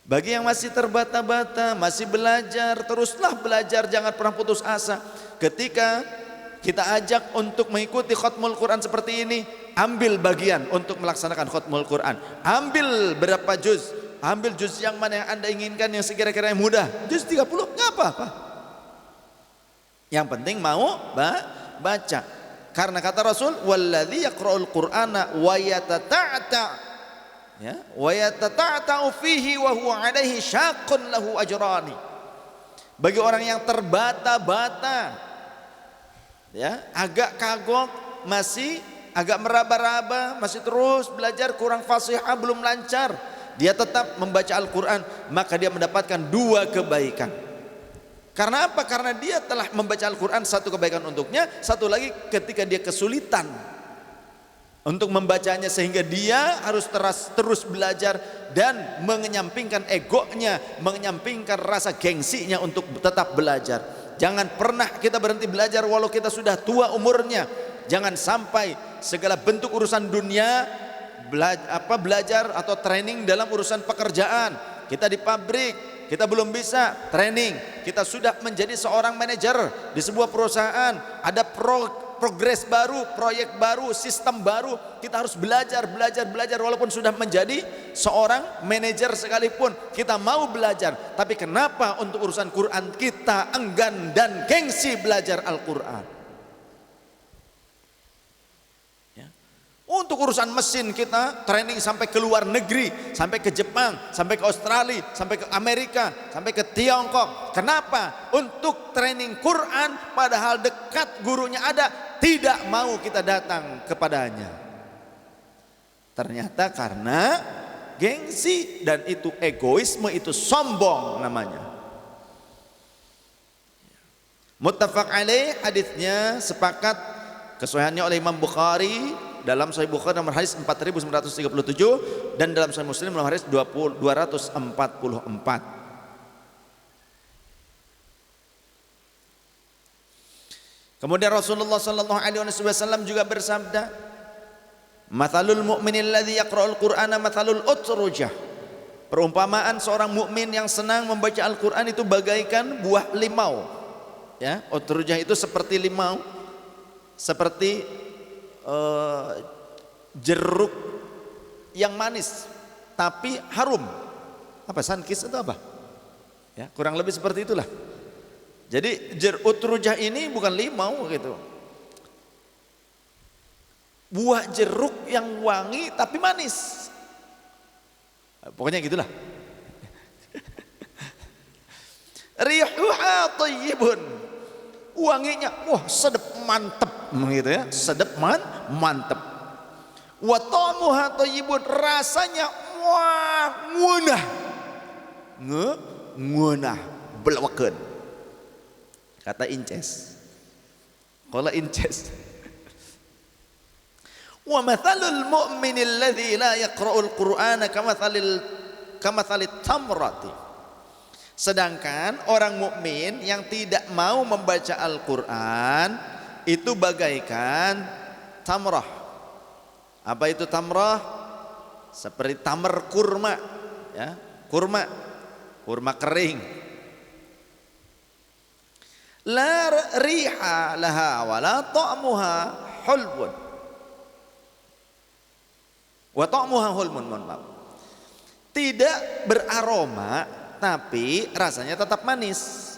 Bagi yang masih terbata-bata, masih belajar, teruslah belajar, jangan pernah putus asa. Ketika kita ajak untuk mengikuti khatmul Quran seperti ini, ambil bagian untuk melaksanakan khatmul Quran. Ambil berapa juz, ambil juz yang mana yang Anda inginkan, yang sekira-kira yang mudah. Juz 30 nggak apa-apa. Yang penting mau baca. Karena kata Rasul, walladzi yaqra'ul Qur'ana wa yatata'ta, ya, wa yatata'ta'u fihi wa huwa 'alaihi syaqqun lahu ajrani. Bagi orang yang terbata-bata, ya, agak kagok, masih agak meraba-raba, masih terus belajar, kurang fasihah, belum lancar, dia tetap membaca Al-Quran, maka dia mendapatkan 2 kebaikan. Karena apa? Karena dia telah membaca Al-Quran, 1 kebaikan untuknya, 1 lagi ketika dia kesulitan untuk membacanya, sehingga dia harus terus belajar dan menyampingkan egonya, menyampingkan rasa gengsinya untuk tetap belajar. Jangan pernah kita berhenti belajar walau kita sudah tua umurnya. Jangan sampai segala bentuk urusan dunia belajar atau training dalam urusan pekerjaan. Kita di pabrik, kita belum bisa training, kita sudah menjadi seorang manajer di sebuah perusahaan, ada progres baru, proyek baru, sistem baru, kita harus belajar walaupun sudah menjadi seorang manajer sekalipun kita mau belajar. Tapi kenapa untuk urusan Quran kita enggan dan gengsi belajar Al-Quran? Untuk urusan mesin kita training sampai ke luar negeri, sampai ke Jepang, sampai ke Australia, sampai ke Amerika, sampai ke Tiongkok. Kenapa? Untuk training Quran padahal dekat gurunya ada, tidak mau kita datang kepadanya. Ternyata karena gengsi, dan itu egoisme, itu sombong namanya. Muttafaq alaih, hadisnya sepakat kesahihannya oleh Imam Bukhari dalam Sahih Bukhari nomor hadis 4937 dan dalam Sahih Muslim nomor hadis 244. Kemudian Rasulullah sallallahu alaihi wasallam juga bersabda, "Matsalul mu'minil ladzi yaqra'ul Qur'ana matsalul utrujah." Perumpamaan seorang mukmin yang senang membaca Al-Qur'an itu bagaikan buah limau. Ya, utrujah itu seperti limau, seperti jeruk yang manis tapi harum. Apa, sankis atau apa? Ya, kurang lebih seperti itulah. Jadi utrujah ini bukan limau gitu. Buah jeruk yang wangi tapi manis. Pokoknya gitulah. Rihuha thayyibun. Wanginya wah sedap mantep gitu ya, sedap mantep. Wa ta'muha thayyibun, rasanya wah ngeunah. Ngeunah belewekeun. Kata Inces. Qala Inces. Wa mathalul mu'minil ladzi la yaqra'ul Qur'ana kamathalit tamrati. Sedangkan orang mukmin yang tidak mau membaca Al-Quran itu bagaikan tamrah. Apa itu tamrah? Seperti tamar kurma, ya, kurma kering. La riha laha wa la ta'muha hulbun. Wa ta'muha hulmun, tidak beraroma tapi rasanya tetap manis.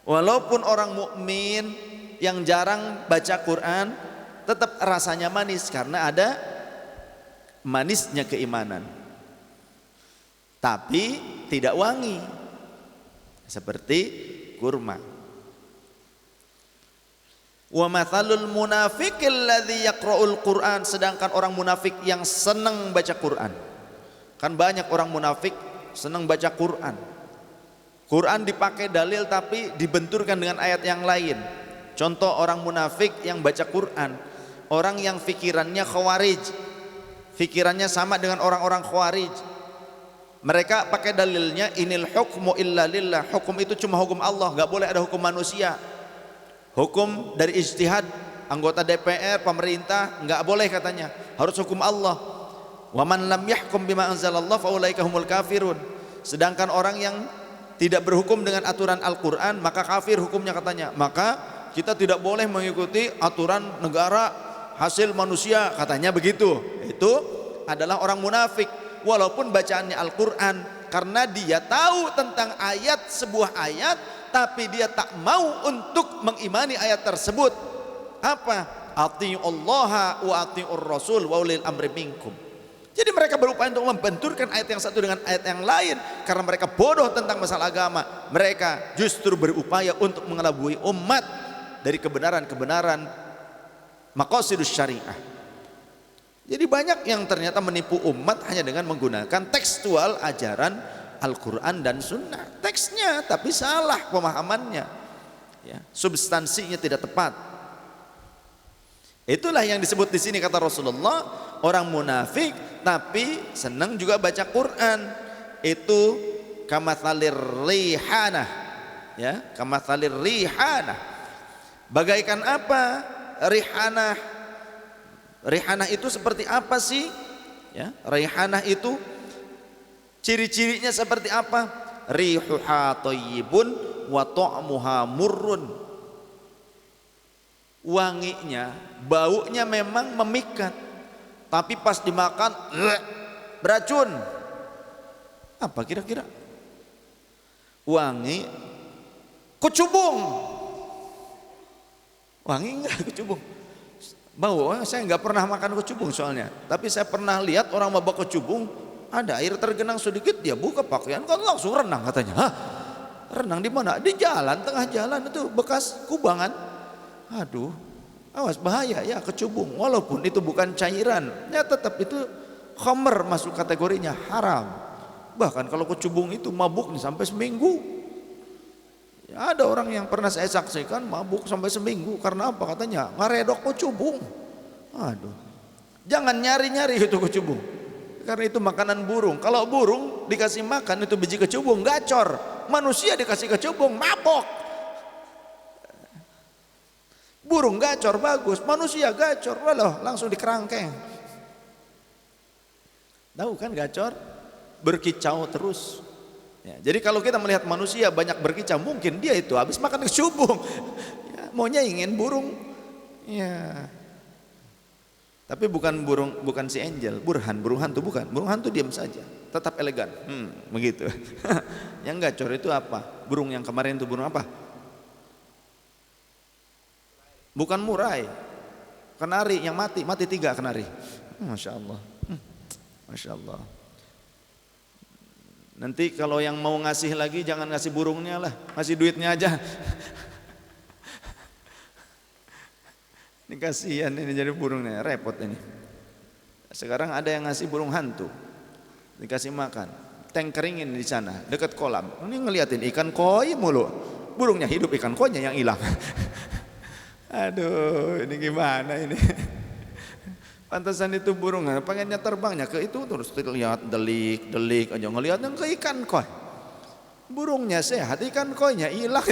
Walaupun orang mukmin yang jarang baca Quran tetap rasanya manis karena ada manisnya keimanan, tapi tidak wangi seperti kurma. Wa mathalul munafiqil ladzi yaqra'ul Qur'an, sedangkan orang munafik yang senang baca Quran. Kan banyak orang munafik senang baca Quran. Quran dipakai dalil tapi dibenturkan dengan ayat yang lain. Contoh orang munafik yang baca Quran, orang yang fikirannya khawarij, fikirannya sama dengan orang-orang khawarij. Mereka pakai dalilnya inil hukmu illa lillah, hukum itu cuma hukum Allah, nggak boleh ada hukum manusia. Hukum dari ijtihad anggota DPR, pemerintah nggak boleh katanya, harus hukum Allah. Wa man lam yahkum bima anzalallah fa ulaika humul kafirun. Sedangkan orang yang tidak berhukum dengan aturan Al-Qur'an maka kafir hukumnya katanya. Maka kita tidak boleh mengikuti aturan negara hasil manusia katanya begitu. Itu adalah orang munafik walaupun bacaannya Al-Qur'an, karena dia tahu tentang ayat, sebuah ayat, tapi dia tak mau untuk mengimani ayat tersebut. Apa? Atiullaha wa atiur rasul wa ulil amri minkum. Jadi mereka berupaya untuk membenturkan ayat yang satu dengan ayat yang lain karena mereka bodoh tentang masalah agama. Mereka justru berupaya untuk mengelabui umat dari kebenaran-kebenaran maqasidus syariah. Jadi banyak yang ternyata menipu umat hanya dengan menggunakan tekstual ajaran Al-Quran dan Sunnah. Teksnya tapi salah pemahamannya, ya, substansinya tidak tepat. Itulah yang disebut di sini kata Rasulullah, orang munafik tapi senang juga baca Quran. Itu kamathalir rihanah, ya, kamathalir rihanah. Bagaikan apa rihanah? Rihanah itu seperti apa sih? Ya, rihanah itu ciri-cirinya seperti apa? Rihuha thayyibun wa ta'muha murrun. Wanginya, baunya memang memikat, tapi pas dimakan beracun. Apa kira-kira? Wangi kecubung. Wangi enggak kecubung. Bau, saya enggak pernah makan kecubung soalnya, tapi saya pernah lihat orang bawa kecubung, ada air tergenang sedikit, dia buka pakaian kan langsung renang katanya. Hah? Renang di mana? Di jalan, tengah jalan itu bekas kubangan. Aduh, awas bahaya ya kecubung. Walaupun itu bukan cairan, ya tetap itu khamr, masuk kategorinya haram. Bahkan kalau kecubung itu mabuk nih sampai seminggu. Ya, ada orang yang pernah saya saksikan mabuk sampai seminggu karena apa katanya? Ngaredok kecubung. Aduh, jangan nyari-nyari itu kecubung, karena itu makanan burung. Kalau burung dikasih makan itu biji kecubung gacor, manusia dikasih kecubung mabok. Burung gacor bagus, manusia gacor, walah langsung dikerangkeng. Tahu kan gacor? Berkicau terus. Ya, jadi kalau kita melihat manusia banyak berkicau, mungkin dia itu habis makan kecubung. Ya, maunya ingin burung. Ya. Tapi bukan burung, bukan si Angel, burung hantu bukan. Burung hantu diam saja, tetap elegan. Begitu. Yang gacor itu apa? Burung yang kemarin itu burung apa? Bukan murai, kenari yang mati 3 kenari. Masya Allah, Masya Allah. Nanti kalau yang mau ngasih lagi jangan ngasih burungnya lah, ngasih duitnya aja. Ini kasihan ini jadi burungnya, repot ini. Sekarang ada yang ngasih burung hantu, dikasih makan, tank keringin di sana dekat kolam. Ini ngeliatin ikan koi mulu, burungnya hidup, ikan koinya yang hilang. Aduh, ini gimana ini? Pantasan itu burung, pengennya terbangnya ke itu terus lihat delik aja ngelihat yang ke ikan koi. Burungnya sehat, ikan koinya hilang.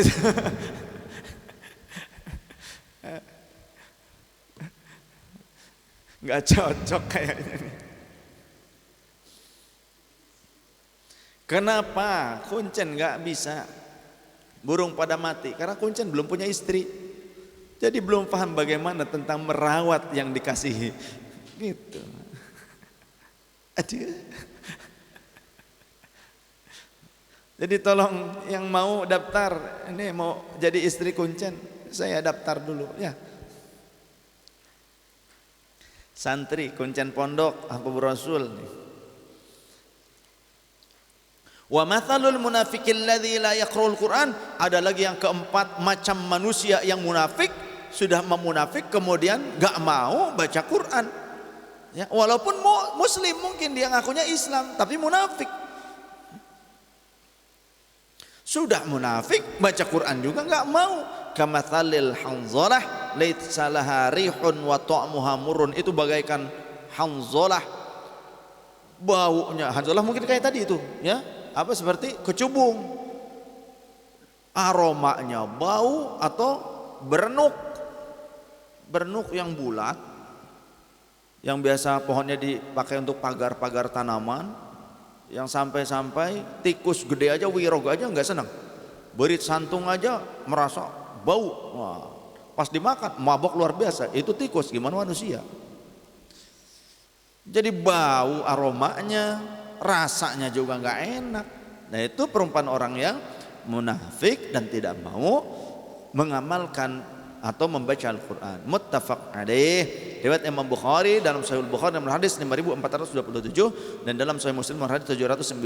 Nggak cocok kayaknya nih. Kenapa kuncen nggak bisa? Burung pada mati karena kuncen belum punya istri. Jadi belum paham bagaimana tentang merawat yang dikasihi. Gitu. Aduh. Jadi tolong yang mau daftar, ini mau jadi istri kuncen, saya daftar dulu ya. Santri kuncen pondok Habibur Rasul. Wa mathalul munafiqil ladzi la yaqra'ul Qur'an, ada lagi yang keempat, macam manusia yang munafik, sudah memunafik kemudian gak mau baca Quran. Ya, walaupun muslim mungkin dia ngakunya Islam tapi munafik. Sudah munafik baca Quran juga gak mau. Kamathalil hanzalah laitsa laha rihun wa ta'muha murrun, itu bagaikan hanzalah, baunya hanzalah mungkin kayak tadi itu ya, apa seperti kecubung, aromanya bau atau berenuk yang bulat, yang biasa pohonnya dipakai untuk pagar-pagar tanaman, yang sampai-sampai tikus gede aja, wirog aja nggak senang, berit santung aja merasa bau. Wah, pas dimakan mabok luar biasa. Itu tikus, gimana manusia? Jadi bau, aromanya, rasanya juga nggak enak. Nah itu perumpamaan orang yang munafik dan tidak mau mengamalkan atau membaca Al-Quran. Muttafaq alaih, riwayat Imam Bukhari dalam Sahih Bukhari nomor hadis 5427 dan dalam Sahih Muslim nomor hadis 797.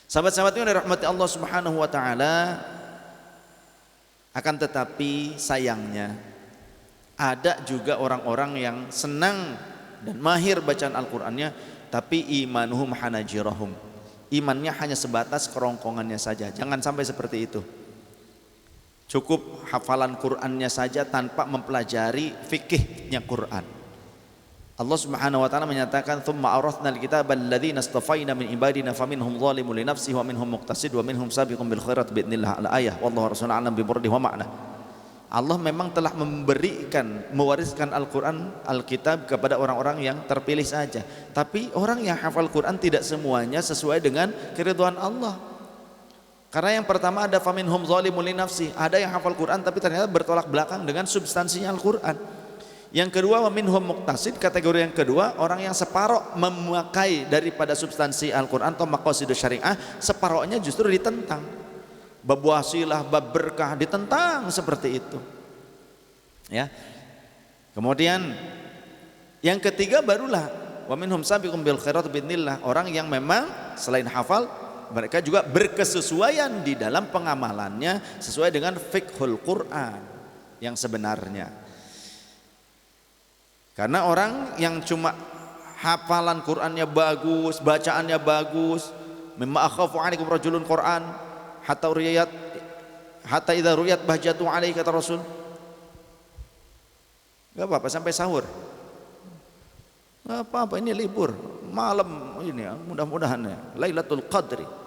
Sahabat-sahabat yang dirahmati Allah Subhanahu wa taala, akan tetapi sayangnya Ada juga orang-orang yang senang dan mahir bacaan Al-Qur'annya, tapi imanuhum hanajirahum, imannya hanya sebatas kerongkongannya saja. Jangan sampai seperti itu. Cukup hafalan Qur'annya saja tanpa mempelajari fikihnya Qur'an. Allah Subhanahu wa taala menyatakan, "Tsumma awrathna al-kitaba alladziina istafaina min ibadina faminhum zalimun li nafsihi wa minhum muqtasid wa minhum sabiqun bil khairat biidznillah." Al-ayah. Wallahu rasulun a'lam bi muradihi wa ma'na. Allah memang telah mewariskan Al-Qur'an, Alkitab kepada orang-orang yang terpilih saja. Tapi orang yang hafal Qur'an tidak semuanya sesuai dengan keridhaan Allah. Karena yang pertama ada faminhum zalimun li nafsihi, ada yang hafal Qur'an tapi ternyata bertolak belakang dengan substansinya Al-Qur'an. Yang kedua, wa minhum muqtasid, kategori yang kedua, orang yang separoh memakai daripada substansi Al-Qur'an atau maqasidus syariah, separohnya justru ditentang. Bab wasilah, bab berkah ditentang seperti itu. Ya. Kemudian yang ketiga barulah wa minhum sabiqun bil khairat biidznillah, orang yang memang selain hafal mereka juga berkesesuaian di dalam pengamalannya sesuai dengan fiqhul Qur'an yang sebenarnya. Karena orang yang cuma hafalan Qur'annya bagus, bacaannya bagus, mimma akhafu 'alaikum rajulun Qur'an hatta idza ruyat bahjatu 'alaihi, kata Rasul. Enggak apa-apa sampai sahur. Enggak apa-apa, ini libur, malam ini ya, mudah-mudahan ya, Lailatul Qadri.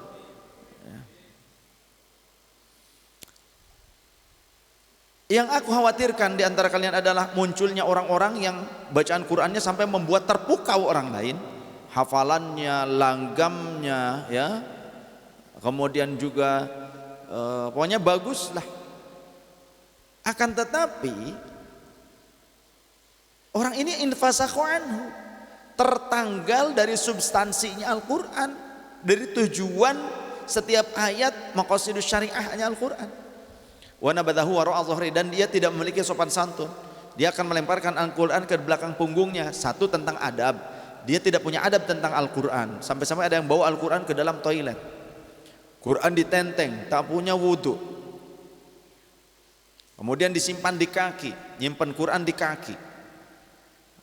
Yang aku khawatirkan di antara kalian adalah munculnya orang-orang yang bacaan Qur'annya sampai membuat terpukau orang lain, hafalannya, langgamnya, ya, kemudian juga pokoknya bagus lah. Akan tetapi orang ini infasakhu anhu, tertanggal dari substansinya Al-Qur'an, dari tujuan setiap ayat maqasidus syariahnya Al-Qur'an. Wa nabadahu wara'a dhahri, dan dia tidak memiliki sopan santun. Dia akan melemparkan Al-Qur'an ke belakang punggungnya. Satu, tentang adab, dia tidak punya adab tentang Al-Qur'an. Sampai-sampai ada yang bawa Al-Qur'an ke dalam toilet, Qur'an ditenteng, tak punya wudu, kemudian disimpan di kaki, nyimpan Qur'an di kaki.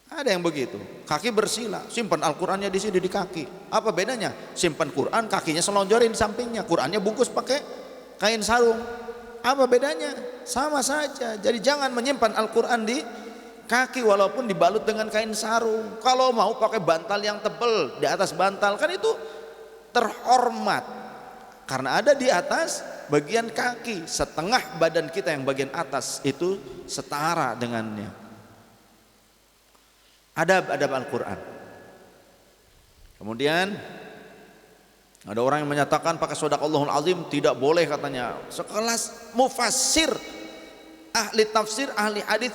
Ada yang begitu, kaki bersila, simpan Al-Qur'annya di sini di kaki. Apa bedanya? Simpan Qur'an, kakinya selonjorin di sampingnya, Qur'annya bungkus pakai kain sarung. Apa bedanya? Sama saja. Jadi jangan menyimpan Al-Qur'an di kaki walaupun dibalut dengan kain sarung. Kalau mau pakai bantal yang tebal di atas bantal, kan itu terhormat. Karena ada di atas bagian kaki, setengah badan kita yang bagian atas itu setara dengannya. Adab-adab Al-Qur'an. Kemudian ada orang yang menyatakan pakai shadaqallahul azim tidak boleh, katanya. Sekelas mufassir, ahli tafsir, ahli hadis,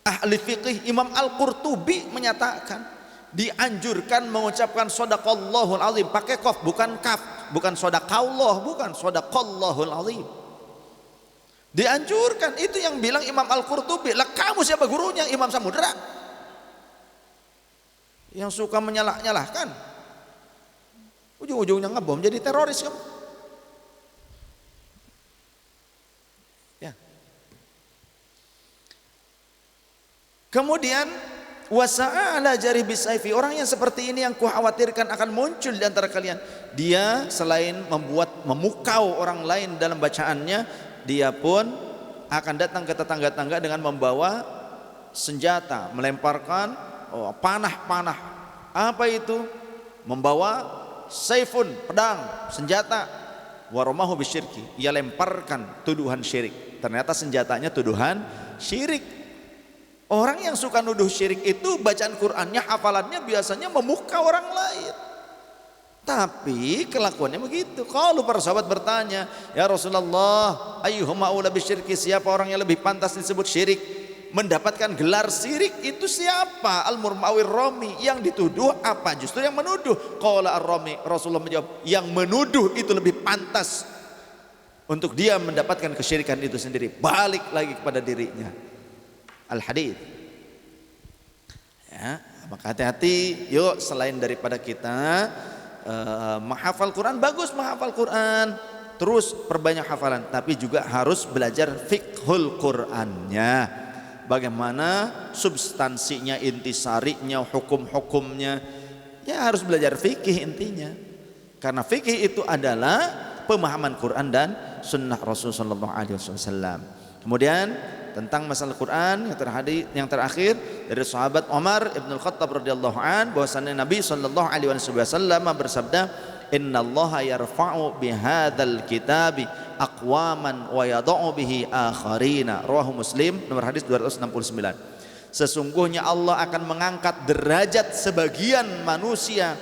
ahli fiqih, Imam Al-Qurtubi menyatakan dianjurkan mengucapkan shadaqallahul azim pakai qaf, bukan kaf, bukan shadaqallah, bukan shadaqallahul azim. Dianjurkan, itu yang bilang Imam Al-Qurtubi. Lah kamu siapa gurunya? Imam Samudra yang suka menyalah-nyalahkan, ujung-ujungnya ngebom jadi teroris kamu. Ya. Kemudian wasa'a ala jari bisayfi, orang yang seperti ini yang kukhawatirkan akan muncul di antara kalian. Dia selain memukau orang lain dalam bacaannya, dia pun akan datang ke tetangga-tetangga dengan membawa senjata, melemparkan panah-panah. Apa itu? Membawa saifun, pedang, senjata, waromahu bisyirki, ia lemparkan tuduhan syirik. Ternyata senjatanya tuduhan syirik. Orang yang suka nuduh syirik itu bacaan Qur'annya, hafalannya biasanya memukau orang lain, tapi kelakuannya begitu. Kalau para sahabat bertanya, ya Rasulullah, ayyuhum aula bisyirki, siapa orang yang lebih pantas disebut syirik, mendapatkan gelar syirik itu siapa? Al-Murmawir Romi, yang dituduh apa justru yang menuduh. Qala Ar-Romi, Rasulullah menjawab, yang menuduh itu lebih pantas untuk dia mendapatkan kesyirikan itu sendiri, balik lagi kepada dirinya. Al-Hadits. Ya, maka hati-hati, yuk, selain daripada kita menghafal Quran, bagus menghafal Quran, terus perbanyak hafalan, tapi juga harus belajar fiqhul Qurannya. bagaimana substansinya, intisarinya, hukum-hukumnya. Ya harus belajar fikih intinya. Karena fikih itu adalah pemahaman Quran dan sunnah Rasulullah SAW. Kemudian tentang masalah Quran yang terakhir dari sahabat Umar ibn al-Khattab radhiyallahu an, bahwasanya Nabi sallallahu alaihi wasallam bersabda, innallaha yarfa'u bihadzal kitabi aqwaman wa yadh'u bihi akharina. Rawahu Muslim, nomor hadis 269. Sesungguhnya Allah akan mengangkat derajat sebagian manusia,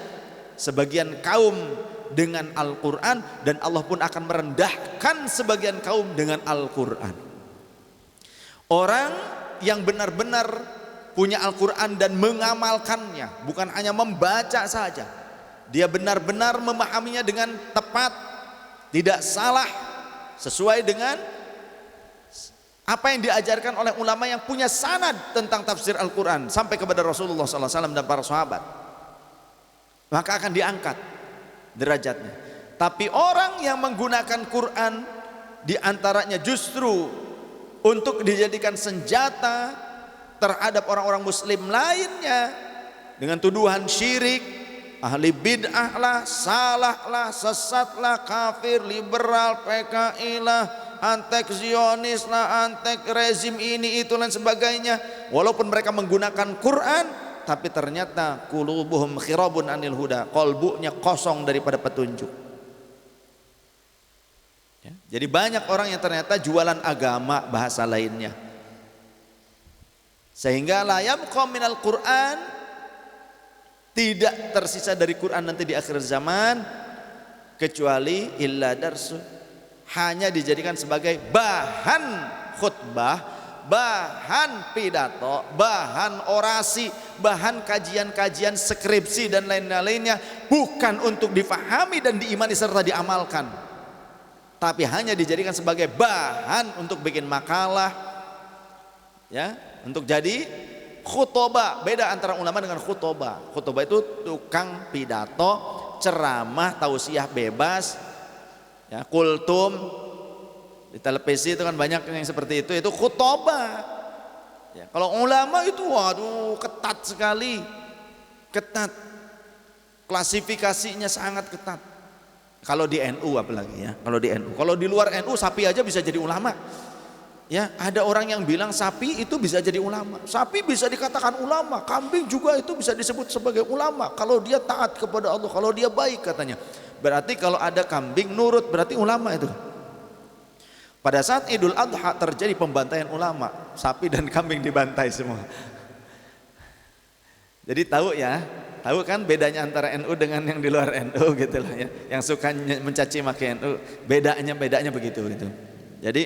sebagian kaum dengan Al-Quran, dan Allah pun akan merendahkan sebagian kaum dengan Al-Quran. Orang yang benar-benar punya Al-Quran dan mengamalkannya, bukan hanya membaca saja, dia benar-benar memahaminya dengan tepat, tidak salah, sesuai dengan apa yang diajarkan oleh ulama yang punya sanad tentang tafsir Al-Quran sampai kepada Rasulullah SAW dan para sahabat, maka akan diangkat derajatnya. Tapi orang yang menggunakan Quran diantaranya justru untuk dijadikan senjata terhadap orang-orang muslim lainnya dengan tuduhan syirik, ahli bid'ah lah, salah lah, sesat lah, kafir, liberal, PKI lah, antek Zionis lah, antek rezim ini itu dan sebagainya. Walaupun mereka menggunakan Quran, tapi ternyata qulubuhum khirabun anil huda, kolbunya kosong daripada petunjuk. Jadi banyak orang yang ternyata jualan agama bahasa lainnya, sehingga la yabqa minal Quran, tidak tersisa dari Quran nanti di akhir zaman kecuali illa darsu, hanya dijadikan sebagai bahan khutbah, bahan pidato, bahan orasi, bahan kajian-kajian skripsi dan lain-lainnya, bukan untuk difahami dan diimani serta diamalkan, tapi hanya dijadikan sebagai bahan untuk bikin makalah, ya, untuk jadi khutbah. Beda antara ulama dengan khutbah. Khutbah itu tukang pidato, ceramah, tausiah bebas, ya, kultum di televisi itu kan banyak yang seperti itu khutbah. Ya, kalau ulama itu waduh ketat sekali, ketat, klasifikasinya sangat ketat. Kalau di NU apalagi ya, kalau di NU, kalau di luar NU sapi aja bisa jadi ulama. Ya, ada orang yang bilang sapi itu bisa jadi ulama. Sapi bisa dikatakan ulama, kambing juga itu bisa disebut sebagai ulama kalau dia taat kepada Allah, kalau dia baik katanya. Berarti kalau ada kambing nurut berarti ulama itu. Pada saat Idul Adha terjadi pembantaian ulama, sapi dan kambing dibantai semua. Jadi tahu ya, tahu kan bedanya antara NU dengan yang di luar NU gitu lah ya. Yang suka mencaci maki NU, bedanya begitu gitu. Jadi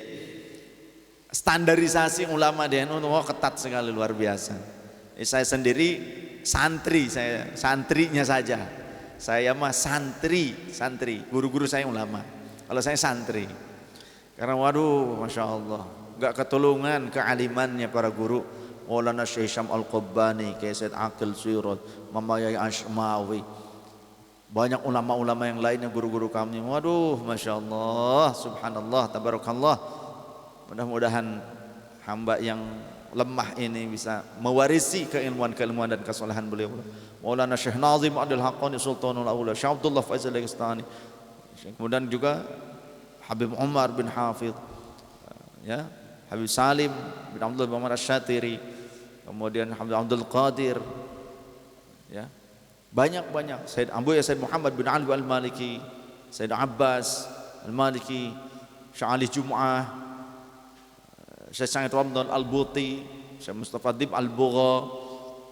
standarisasi ulama di NU ketat sekali, luar biasa. Saya sendiri santri, saya santrinya saja. Saya mah santri, guru-guru saya ulama. Kalau saya santri. Karena waduh, masya Allah, gak ketulungan kealimannya para guru. Maulana Syekh Syam Al-Qabbani, Said Aqil Sirot, Mama Yai Ashmawi, banyak ulama-ulama yang lainnya, guru-guru kami. Waduh, masya Allah, subhanallah, tabarakallah. Mudah-mudahan hamba yang lemah ini bisa mewarisi keilmuan-keilmuan dan kesalahan beliau. Maulana Syekh Nazim Abdul Haqqani Sultanul Aula, Syekh Abdullah Faizal Al-Istani, kemudian juga Habib Umar bin Hafidh, ya, Habib Salim bin Abdul Muhammad Asy-Syatiri, kemudian Habib Abdul Qadir, ya, banyak Said Muhammad bin Ali Al-Maliki, Said Abbas Al-Maliki, Syekh Ali Jum'ah, Syekh Said Ramadan Al-Buti, Syekh Mustafa Dib Al-Bugha,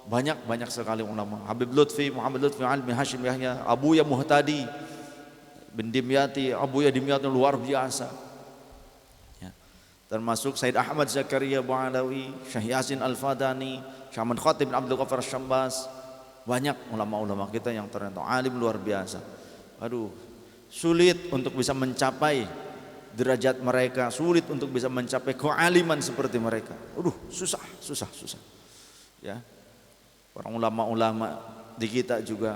banyak sekali ulama. Habib Lutfi, Muhammad Lutfi Ali bin Hashim Yahya, Abuya Muhtadi bin Dimyati, Abuya Dimyati luar biasa. Termasuk Said Ahmad Zakaria Ba'alawi, Syekh Yasin Al-Fadani, Syekh Ahmad Khatib bin Abdul Ghaffar Syambas. Banyak ulama-ulama kita yang ternyata alim luar biasa. Aduh, sulit untuk bisa mencapai derajat mereka, sulit untuk bisa mencapai kealiman seperti mereka. Aduh, susah. Ya. Para ulama-ulama di kita juga,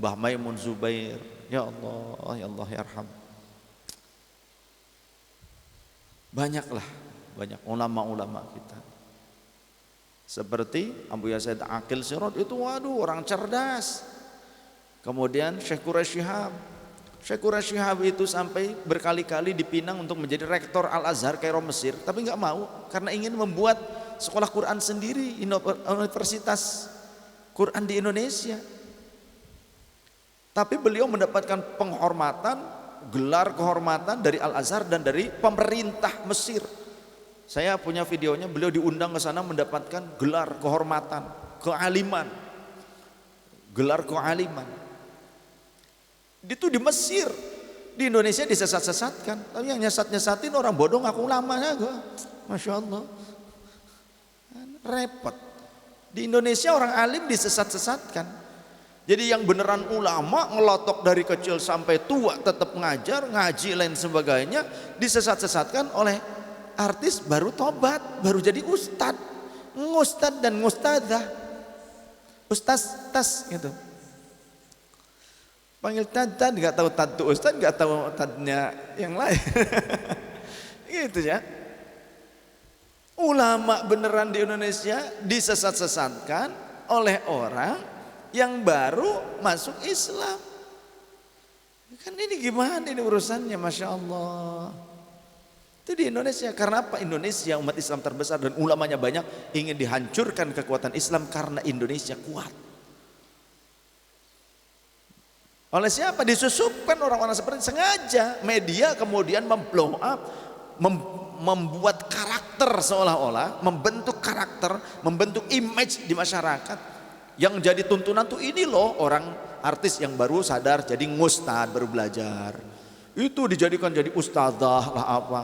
Mbah Maimun Zubair, ya Allah ya Arham. Banyak ulama-ulama kita. Seperti Abu Yazid Aqil Sirot itu, waduh, orang cerdas. Kemudian Syekh Quraish Shihab. Syekh Quraish Shihab itu sampai berkali-kali dipinang untuk menjadi rektor Al-Azhar Kairo Mesir, tapi nggak mau karena ingin membuat sekolah Quran sendiri, universitas Quran di Indonesia. Tapi beliau mendapatkan penghormatan, gelar kehormatan dari Al-Azhar dan dari pemerintah Mesir. Saya punya videonya, beliau diundang ke sana mendapatkan gelar kehormatan, kealiman. Gelar kealiman. Itu di Mesir. Di Indonesia disesat-sesatkan. Tapi yang nyesat-nyesatin orang bodoh ngaku ulamanya gua. Masya Allah. Repot. Di Indonesia orang alim disesat-sesatkan. Jadi yang beneran ulama ngelotok dari kecil sampai tua tetap ngajar, ngaji lain sebagainya, disesat-sesatkan oleh artis baru tobat, baru jadi ustad, ngustad dan ngustadah, ustaz tas gitu. Panggil tad, nggak tahu tad itu ustad, nggak tahu tadnya yang lain, gitu ya. Ulama beneran di Indonesia disesat-sesatkan oleh orang yang baru masuk Islam. Kan ini gimana ini urusannya, masya Allah. Itu di Indonesia. Karena apa? Indonesia umat Islam terbesar dan ulamanya banyak, ingin dihancurkan kekuatan Islam karena Indonesia kuat. Oleh siapa? Disusupkan orang-orang seperti sengaja. Media kemudian memblow up, membuat karakter seolah-olah, membentuk karakter, membentuk image di masyarakat. Yang jadi tuntunan tuh ini loh, orang artis yang baru sadar jadi ngustad, baru belajar. Itu dijadikan jadi ustadzah lah apa.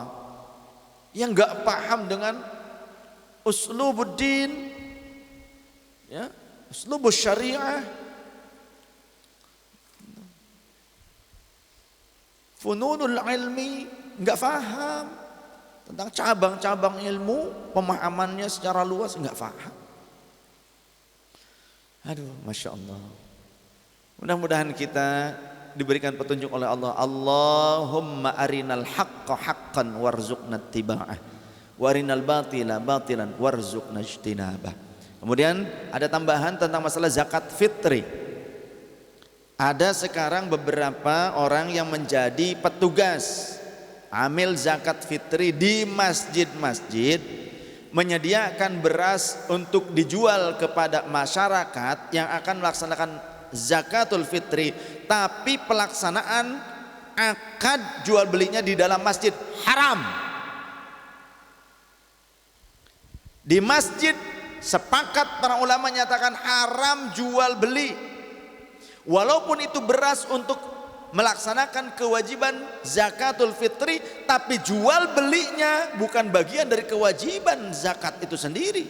Yang gak paham dengan uslubuddin, ya, uslubus syariah, fununul ilmi, gak paham tentang cabang-cabang ilmu, pemahamannya secara luas gak paham. Aduh, masya Allah. Mudah-mudahan kita diberikan petunjuk oleh Allah. Allahumma arinal haqqa haqqan warzuqna ittiba'ah wa arinal batila batilan warzuqna ijtinabah. Kemudian ada tambahan tentang masalah zakat fitri. Ada sekarang beberapa orang yang menjadi petugas amil zakat fitri di masjid-masjid, menyediakan beras untuk dijual kepada masyarakat yang akan melaksanakan zakatul fitri, tapi pelaksanaan akad jual belinya di dalam masjid haram. Di masjid sepakat para ulama nyatakan haram jual beli, walaupun itu beras untuk melaksanakan kewajiban zakatul fitri, tapi jual belinya bukan bagian dari kewajiban zakat itu sendiri.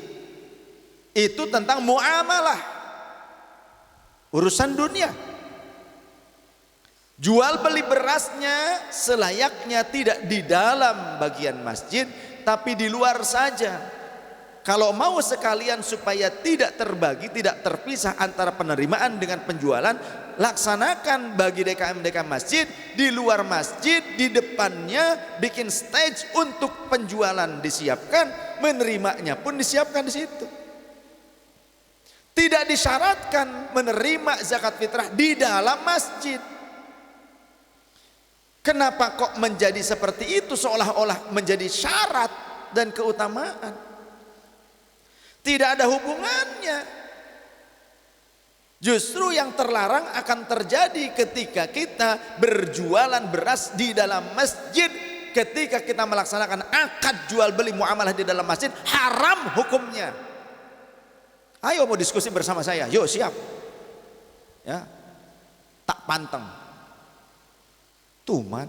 Itu tentang muamalah, urusan dunia. Jual beli berasnya selayaknya tidak di dalam bagian masjid, tapi di luar saja. Kalau mau sekalian supaya tidak terbagi, tidak terpisah antara penerimaan dengan penjualan, laksanakan bagi DKM-DKM masjid di luar masjid, di depannya bikin stage untuk penjualan disiapkan, menerimanya pun disiapkan di situ. Tidak disyaratkan menerima zakat fitrah di dalam masjid. Kenapa kok menjadi seperti itu, seolah-olah menjadi syarat dan keutamaan? Tidak ada hubungannya. Justru yang terlarang akan terjadi ketika kita berjualan beras di dalam masjid, ketika kita melaksanakan akad jual beli muamalah di dalam masjid, haram hukumnya. Ayo mau diskusi bersama saya, yuk siap. Ya, tak panteng. Tuman.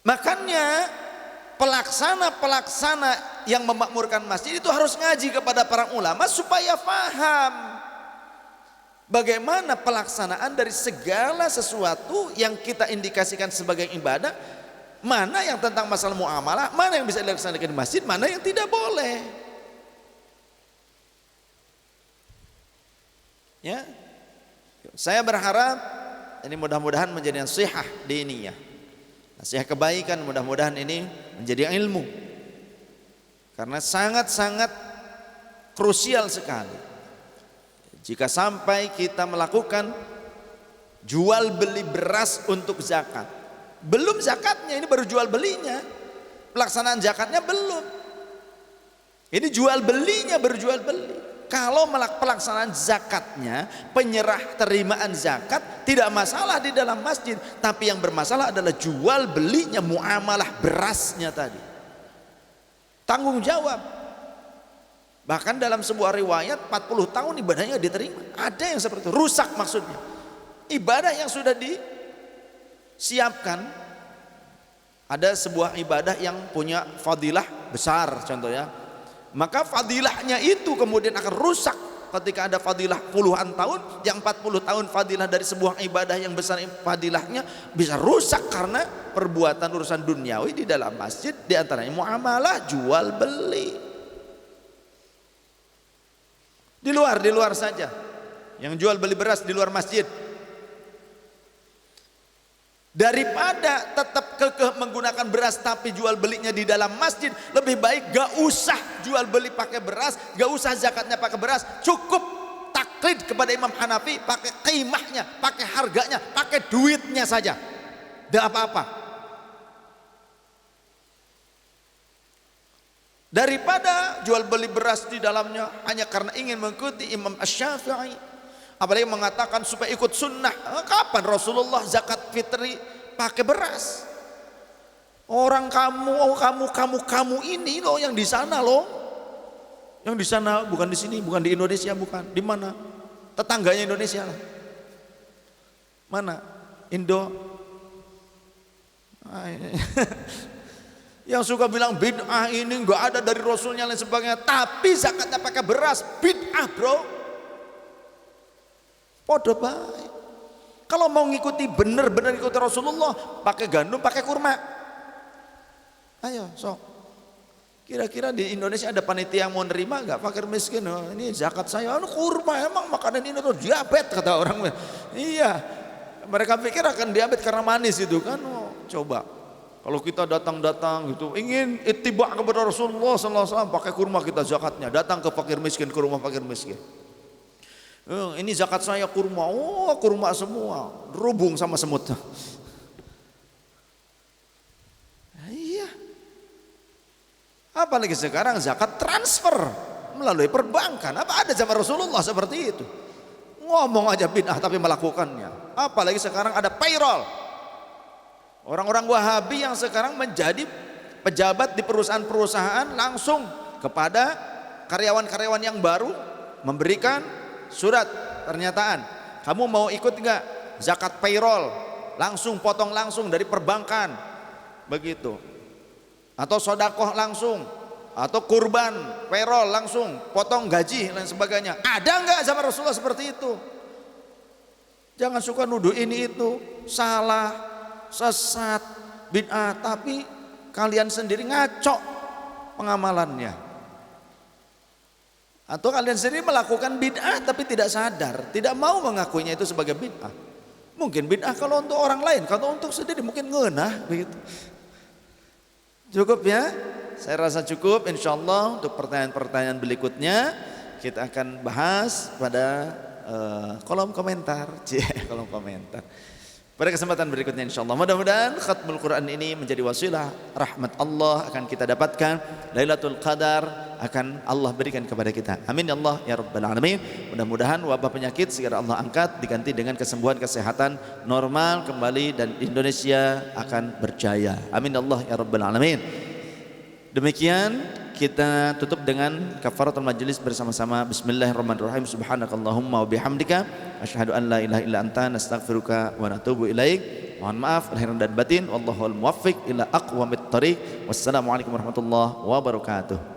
Makanya pelaksana-pelaksana yang memakmurkan masjid itu harus ngaji kepada para ulama supaya paham bagaimana pelaksanaan dari segala sesuatu yang kita indikasikan sebagai ibadah, mana yang tentang masalah muamalah, mana yang bisa dilaksanakan di masjid, mana yang tidak boleh. Ya, saya berharap ini mudah-mudahan menjadi nasihat diniyah, nasihat kebaikan, mudah-mudahan ini menjadi ilmu. Karena sangat-sangat krusial sekali. Jika sampai kita melakukan jual beli beras untuk zakat, belum zakatnya, ini baru jual belinya, pelaksanaan zakatnya belum. Ini jual belinya, baru jual beli. Kalau pelaksanaan zakatnya, penyerah terimaan zakat tidak masalah di dalam masjid, tapi yang bermasalah adalah jual belinya, muamalah berasnya tadi. Tanggung jawab. Bahkan dalam sebuah riwayat 40 tahun ibadahnya diterima. Ada yang seperti itu, rusak maksudnya. Ibadah yang sudah disiapkan, ada sebuah ibadah yang punya fadilah besar contohnya, maka fadilahnya itu kemudian akan rusak ketika ada fadilah puluhan tahun. Yang 40 tahun fadilah dari sebuah ibadah yang besar fadilahnya bisa rusak karena perbuatan urusan duniawi di dalam masjid, di antaranya muamalah jual beli. Di luar saja, yang jual beli beras di luar masjid, daripada tetap kekeh menggunakan beras tapi jual belinya di dalam masjid, lebih baik gak usah jual beli pakai beras, gak usah zakatnya pakai beras, cukup taklid kepada Imam Hanafi, pakai qimahnya, pakai harganya, pakai duitnya saja, tidak apa-apa. Daripada jual beli beras di dalamnya hanya karena ingin mengikuti Imam Asy-Syafi'i, apalagi mengatakan supaya ikut sunnah. Kapan Rasulullah zakat fitri pakai beras? Orang kamu ini loh yang di sana loh, yang di sana, bukan di sini, bukan di Indonesia, bukan di mana, tetangganya Indonesia lah. Mana? Indo. Yang suka bilang bid'ah ini nggak ada dari Rasulnya dan sebagainya, tapi zakatnya pakai beras, bid'ah bro. Podo baik. Kalau mau ngikuti benar-benar ikuti Rasulullah, pakai gandum, pakai kurma. Ayo, sok. Kira-kira di Indonesia ada panitia yang mau nerima nggak fakir miskin? Oh, ini zakat saya, kurma, emang makanan ini tuh diabetes kata orang. Iya, mereka pikir akan diabetes karena manis itu kan. Oh, coba. Kalau kita datang gitu, ingin ittiba kepada Rasulullah SAW, pakai kurma kita zakatnya, datang ke fakir miskin, ke rumah fakir miskin. Ini zakat saya kurma, oh kurma semua, rubung sama semut. Iya. Apalagi sekarang zakat transfer melalui perbankan. Apa ada zaman Rasulullah seperti itu? Ngomong aja bid'ah tapi melakukannya. Apalagi sekarang ada payroll. Orang-orang Wahabi yang sekarang menjadi pejabat di perusahaan-perusahaan langsung kepada karyawan-karyawan yang baru memberikan surat pernyataan, kamu mau ikut enggak zakat payroll, langsung potong langsung dari perbankan begitu, atau sodakoh langsung, atau kurban payroll langsung potong gaji dan sebagainya. Ada enggak zaman Rasulullah seperti itu? Jangan suka nuduh ini itu salah, sesat, bid'ah, tapi kalian sendiri ngaco pengamalannya. Atau kalian sendiri melakukan bid'ah tapi tidak sadar, tidak mau mengakuinya itu sebagai bid'ah. Mungkin bid'ah kalau untuk orang lain, kalau untuk sendiri mungkin ngeunah begitu. Cukup ya? Saya rasa cukup. Insyaallah untuk pertanyaan-pertanyaan berikutnya kita akan bahas pada kolom komentar. Kolom komentar. Pada kesempatan berikutnya insyaallah, mudah-mudahan khatmul Quran ini menjadi wasilah rahmat Allah akan kita dapatkan, Lailatul Qadar akan Allah berikan kepada kita. Amin ya Allah ya rabbal alamin. Mudah-mudahan wabah penyakit segera Allah angkat, diganti dengan kesembuhan, kesehatan normal kembali, dan Indonesia akan berjaya. Amin ya Allah ya rabbal alamin. Demikian kita tutup dengan kafaratul majlis bersama-sama. Bismillahirrahmanirrahim. Subhanakallahumma wa bihamdika asyhadu an la ilaha illa anta nastaghfiruka wa natubu ilaik. Mohon maaf lahir dan batin. Wallahul muwaffiq ila aqwamit thariq. Wassalamualaikum warahmatullahi wabarakatuh.